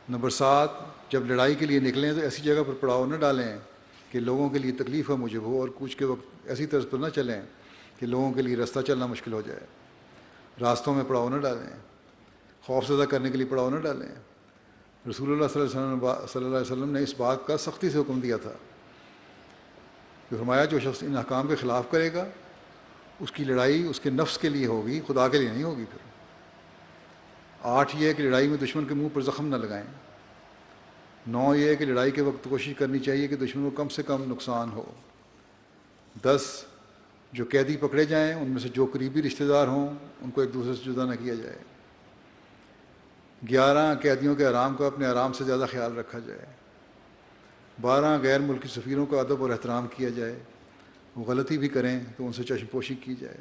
نمبر 7 جب لڑائی کے لیے نکلیں تو ایسی جگہ پر پڑاؤ نہ ڈالیں کہ لوگوں کے لیے تکلیف کا موجب ہو، اور کوچ کے وقت ایسی طرز پر نہ چلیں کہ لوگوں کے لیے راستہ چلنا مشکل ہو جائے۔ راستوں میں پڑاؤ نہ ڈالیں، خوف زدہ کرنے کے لیے پڑاؤ نہ ڈالیں۔ رسول اللہ صلی اللہ علیہ وسلم نے اس بات کا سختی سے حکم دیا تھا کہ فرمایا جو شخص ان احکام کے خلاف کرے گا اس کی لڑائی اس کے نفس کے لیے ہوگی، خدا کے لیے نہیں ہوگی۔ پھر 8 یہ کہ لڑائی میں دشمن کے منہ پر زخم نہ لگائیں۔ 9 یہ کہ لڑائی کے وقت کوشش کرنی چاہیے کہ دشمن کو کم سے کم نقصان ہو۔ 10 جو قیدی پکڑے جائیں ان میں سے جو قریبی رشتہ دار ہوں ان کو ایک دوسرے سے جدا نہ کیا جائے۔ 11 قیدیوں کے آرام کا اپنے آرام سے زیادہ خیال رکھا جائے۔ 12 غیر ملکی سفیروں کا ادب اور احترام کیا جائے، وہ غلطی بھی کریں تو ان سے چشم پوشی کی جائے۔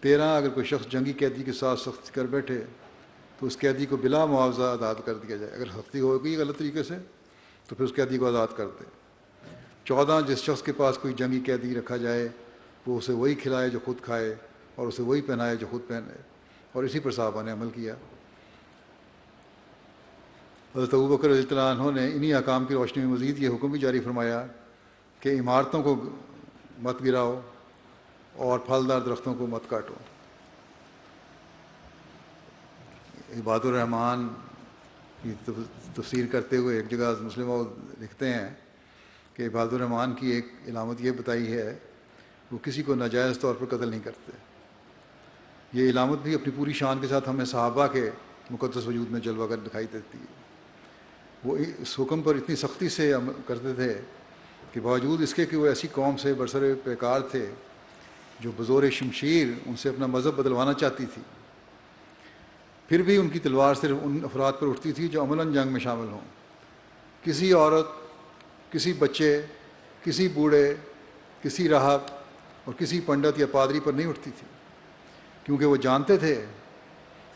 13 اگر کوئی شخص جنگی قیدی کے ساتھ سختی کر بیٹھے تو اس قیدی کو بلا معاوضہ آزاد کر دیا جائے، اگر سختی ہوگی غلط طریقے سے تو پھر اس قیدی کو آزاد کر دے۔ 14 جس شخص کے پاس کوئی جنگی قیدی رکھا جائے وہ اسے وہی کھلائے جو خود کھائے اور اسے وہی پہنائے جو خود پہنے، اور اسی پر صحابہ نے عمل کیا۔ حضرت ابوبکر رضی اللہ عنہ نے انہی احکام کی روشنی میں مزید یہ حکم بھی جاری فرمایا کہ عمارتوں کو مت گراؤ اور پھلدار درختوں کو مت کاٹو۔ عباد الرحمن کی تفسیر کرتے ہوئے ایک جگہ مسلم لکھتے ہیں کہ عباد الرحمن کی ایک علامت یہ بتائی ہے وہ کسی کو ناجائز طور پر قتل نہیں کرتے۔ یہ علامت بھی اپنی پوری شان کے ساتھ ہمیں صحابہ کے مقدس وجود میں جلوہ گر دکھائی دیتی ہے۔ وہ اس حکم پر اتنی سختی سے عمل کرتے تھے کہ باوجود اس کے کہ وہ ایسی قوم سے برسر پیکار تھے جو بزور شمشیر ان سے اپنا مذہب بدلوانا چاہتی تھی، پھر بھی ان کی تلوار صرف ان افراد پر اٹھتی تھی جو عملاً جنگ میں شامل ہوں۔ کسی عورت، کسی بچے، کسی بوڑھے، کسی راہب اور کسی پنڈت یا پادری پر نہیں اٹھتی تھی، کیونکہ وہ جانتے تھے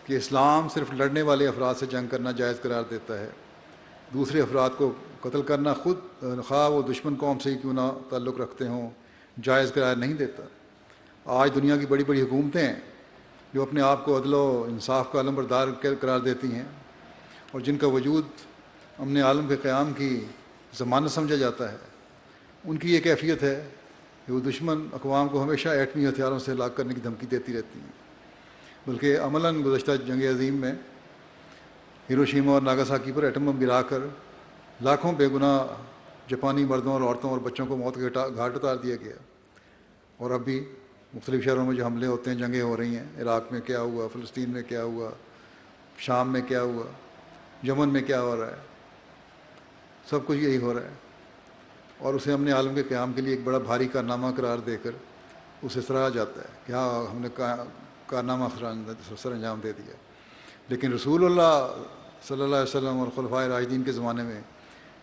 کہ اسلام صرف لڑنے والے افراد سے جنگ کرنا جائز قرار دیتا ہے، دوسرے افراد کو قتل کرنا خود خواہ وہ دشمن قوم سے ہی کیوں نہ تعلق رکھتے ہوں جائز قرار نہیں دیتا۔ آج دنیا کی بڑی بڑی حکومتیں جو اپنے آپ کو عدل و انصاف کا علمبردار قرار دیتی ہیں اور جن کا وجود امن عالم کے قیام کی ضمانت سمجھا جاتا ہے، ان کی یہ کیفیت ہے کہ وہ دشمن اقوام کو ہمیشہ ایٹمی ہتھیاروں سے ہلاک کرنے کی دھمکی دیتی رہتی ہیں، بلکہ عملاً گزشتہ جنگ عظیم میں ہیروشیما اور ناگاساکی پر ایٹم بم گرا کر لاکھوں بے گناہ جاپانی مردوں اور عورتوں اور بچوں کو موت کے گھاٹ اتار دیا گیا۔ اور اب بھی مختلف شہروں میں جو حملے ہوتے ہیں، جنگیں ہو رہی ہیں، عراق میں کیا ہوا، فلسطین میں کیا ہوا، شام میں کیا ہوا، یمن میں کیا ہو رہا ہے، سب کچھ یہی ہو رہا ہے، اور اسے امن عالم کے قیام کے لیے ایک بڑا بھاری کارنامہ قرار دے کر اسے سراہا جاتا ہے کہ ہاں ہم نے کارنامہ سر انجام دے دیا۔ لیکن رسول اللہ صلی اللہ علیہ وسلم اور خلفائے راشدین کے زمانے میں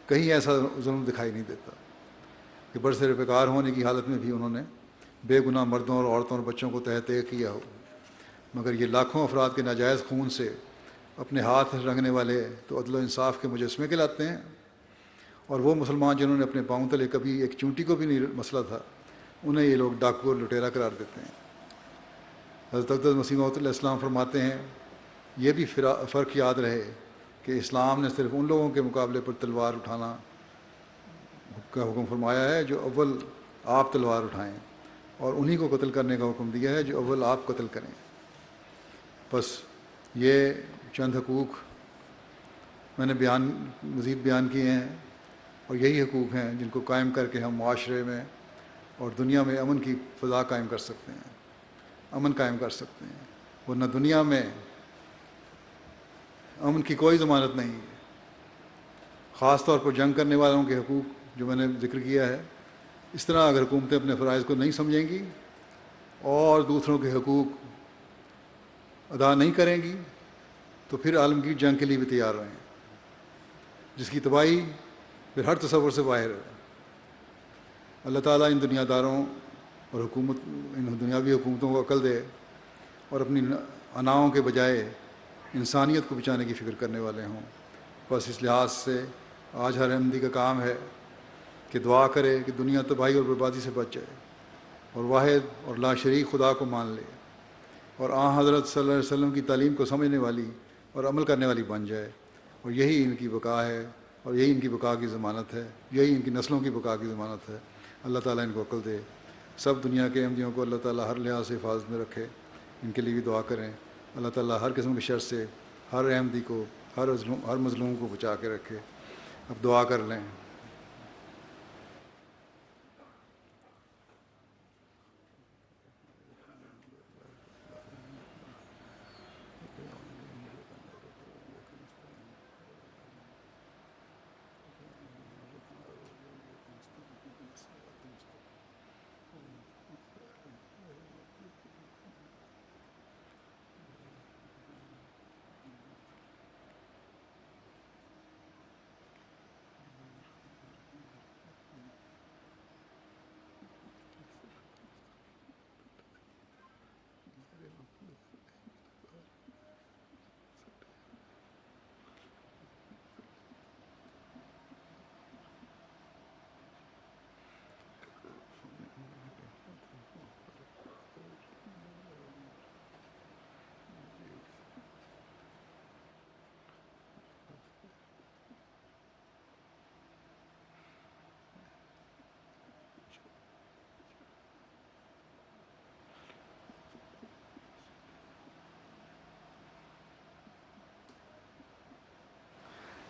کہیں ایسا ظلم دکھائی نہیں دیتا کہ برسر پیکار ہونے کی حالت میں بھی انہوں نے بے گناہ مردوں اور عورتوں اور بچوں کو تہہ تہہ کیا ہو، مگر یہ لاکھوں افراد کے ناجائز خون سے اپنے ہاتھ رنگنے والے تو عدل و انصاف کے مجسمے کہلاتے ہیں، اور وہ مسلمان جنہوں نے اپنے پاؤں تلے کبھی ایک چونٹی کو بھی نہیں مسلا تھا، انہیں یہ لوگ ڈاکو اور لٹیرا قرار دیتے ہیں۔ حضرت اقدس مسیح موعود علیہ السلام فرماتے ہیں، یہ بھی فرق یاد رہے کہ اسلام نے صرف ان لوگوں کے مقابلے پر تلوار اٹھانا کا حکم فرمایا ہے جو اول آپ تلوار اٹھائیں، اور انہی کو قتل کرنے کا حکم دیا ہے جو اول آپ قتل کریں۔ بس یہ چند حقوق میں نے مزید بیان کیے ہیں، اور یہی حقوق ہیں جن کو قائم کر کے ہم معاشرے میں اور دنیا میں امن کی فضا قائم کر سکتے ہیں، امن قائم کر سکتے ہیں، ورنہ دنیا میں امن کی کوئی ضمانت نہیں ہے۔ خاص طور پر جنگ کرنے والوں کے حقوق جو میں نے ذکر کیا ہے، اس طرح اگر حکومتیں اپنے فرائض کو نہیں سمجھیں گی اور دوسروں کے حقوق ادا نہیں کریں گی تو پھر عالمگیر جنگ کے لیے بھی تیار رہیں، جس کی تباہی پھر ہر تصور سے باہر ہے۔ اللہ تعالیٰ ان دنیا داروں اور ان دنیاوی حکومتوں کو عقل دے اور اپنی اناؤں کے بجائے انسانیت کو بچانے کی فکر کرنے والے ہوں۔ بس اس لحاظ سے آج ہر احمدی کا کام ہے کہ دعا کرے کہ دنیا تباہی اور بربادی سے بچ جائے اور واحد اور لا شریک خدا کو مان لے، اور حضرت صلی اللہ علیہ وسلم کی تعلیم کو سمجھنے والی اور عمل کرنے والی بن جائے، اور یہی ان کی بقا ہے، اور یہی ان کی بقا کی ضمانت ہے، یہی ان کی نسلوں کی بقا کی ضمانت ہے۔ اللہ تعالیٰ ان کو عقل دے، سب دنیا کے احمدیوں کو اللہ تعالیٰ ہر لحاظ سے حفاظت میں رکھے، ان کے لیے بھی دعا کریں۔ اللہ تعالیٰ ہر قسم کی شر سے ہر احمدی کو، ہر مظلوم کو بچا کے رکھے۔ اب دعا کر لیں۔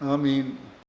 آمین۔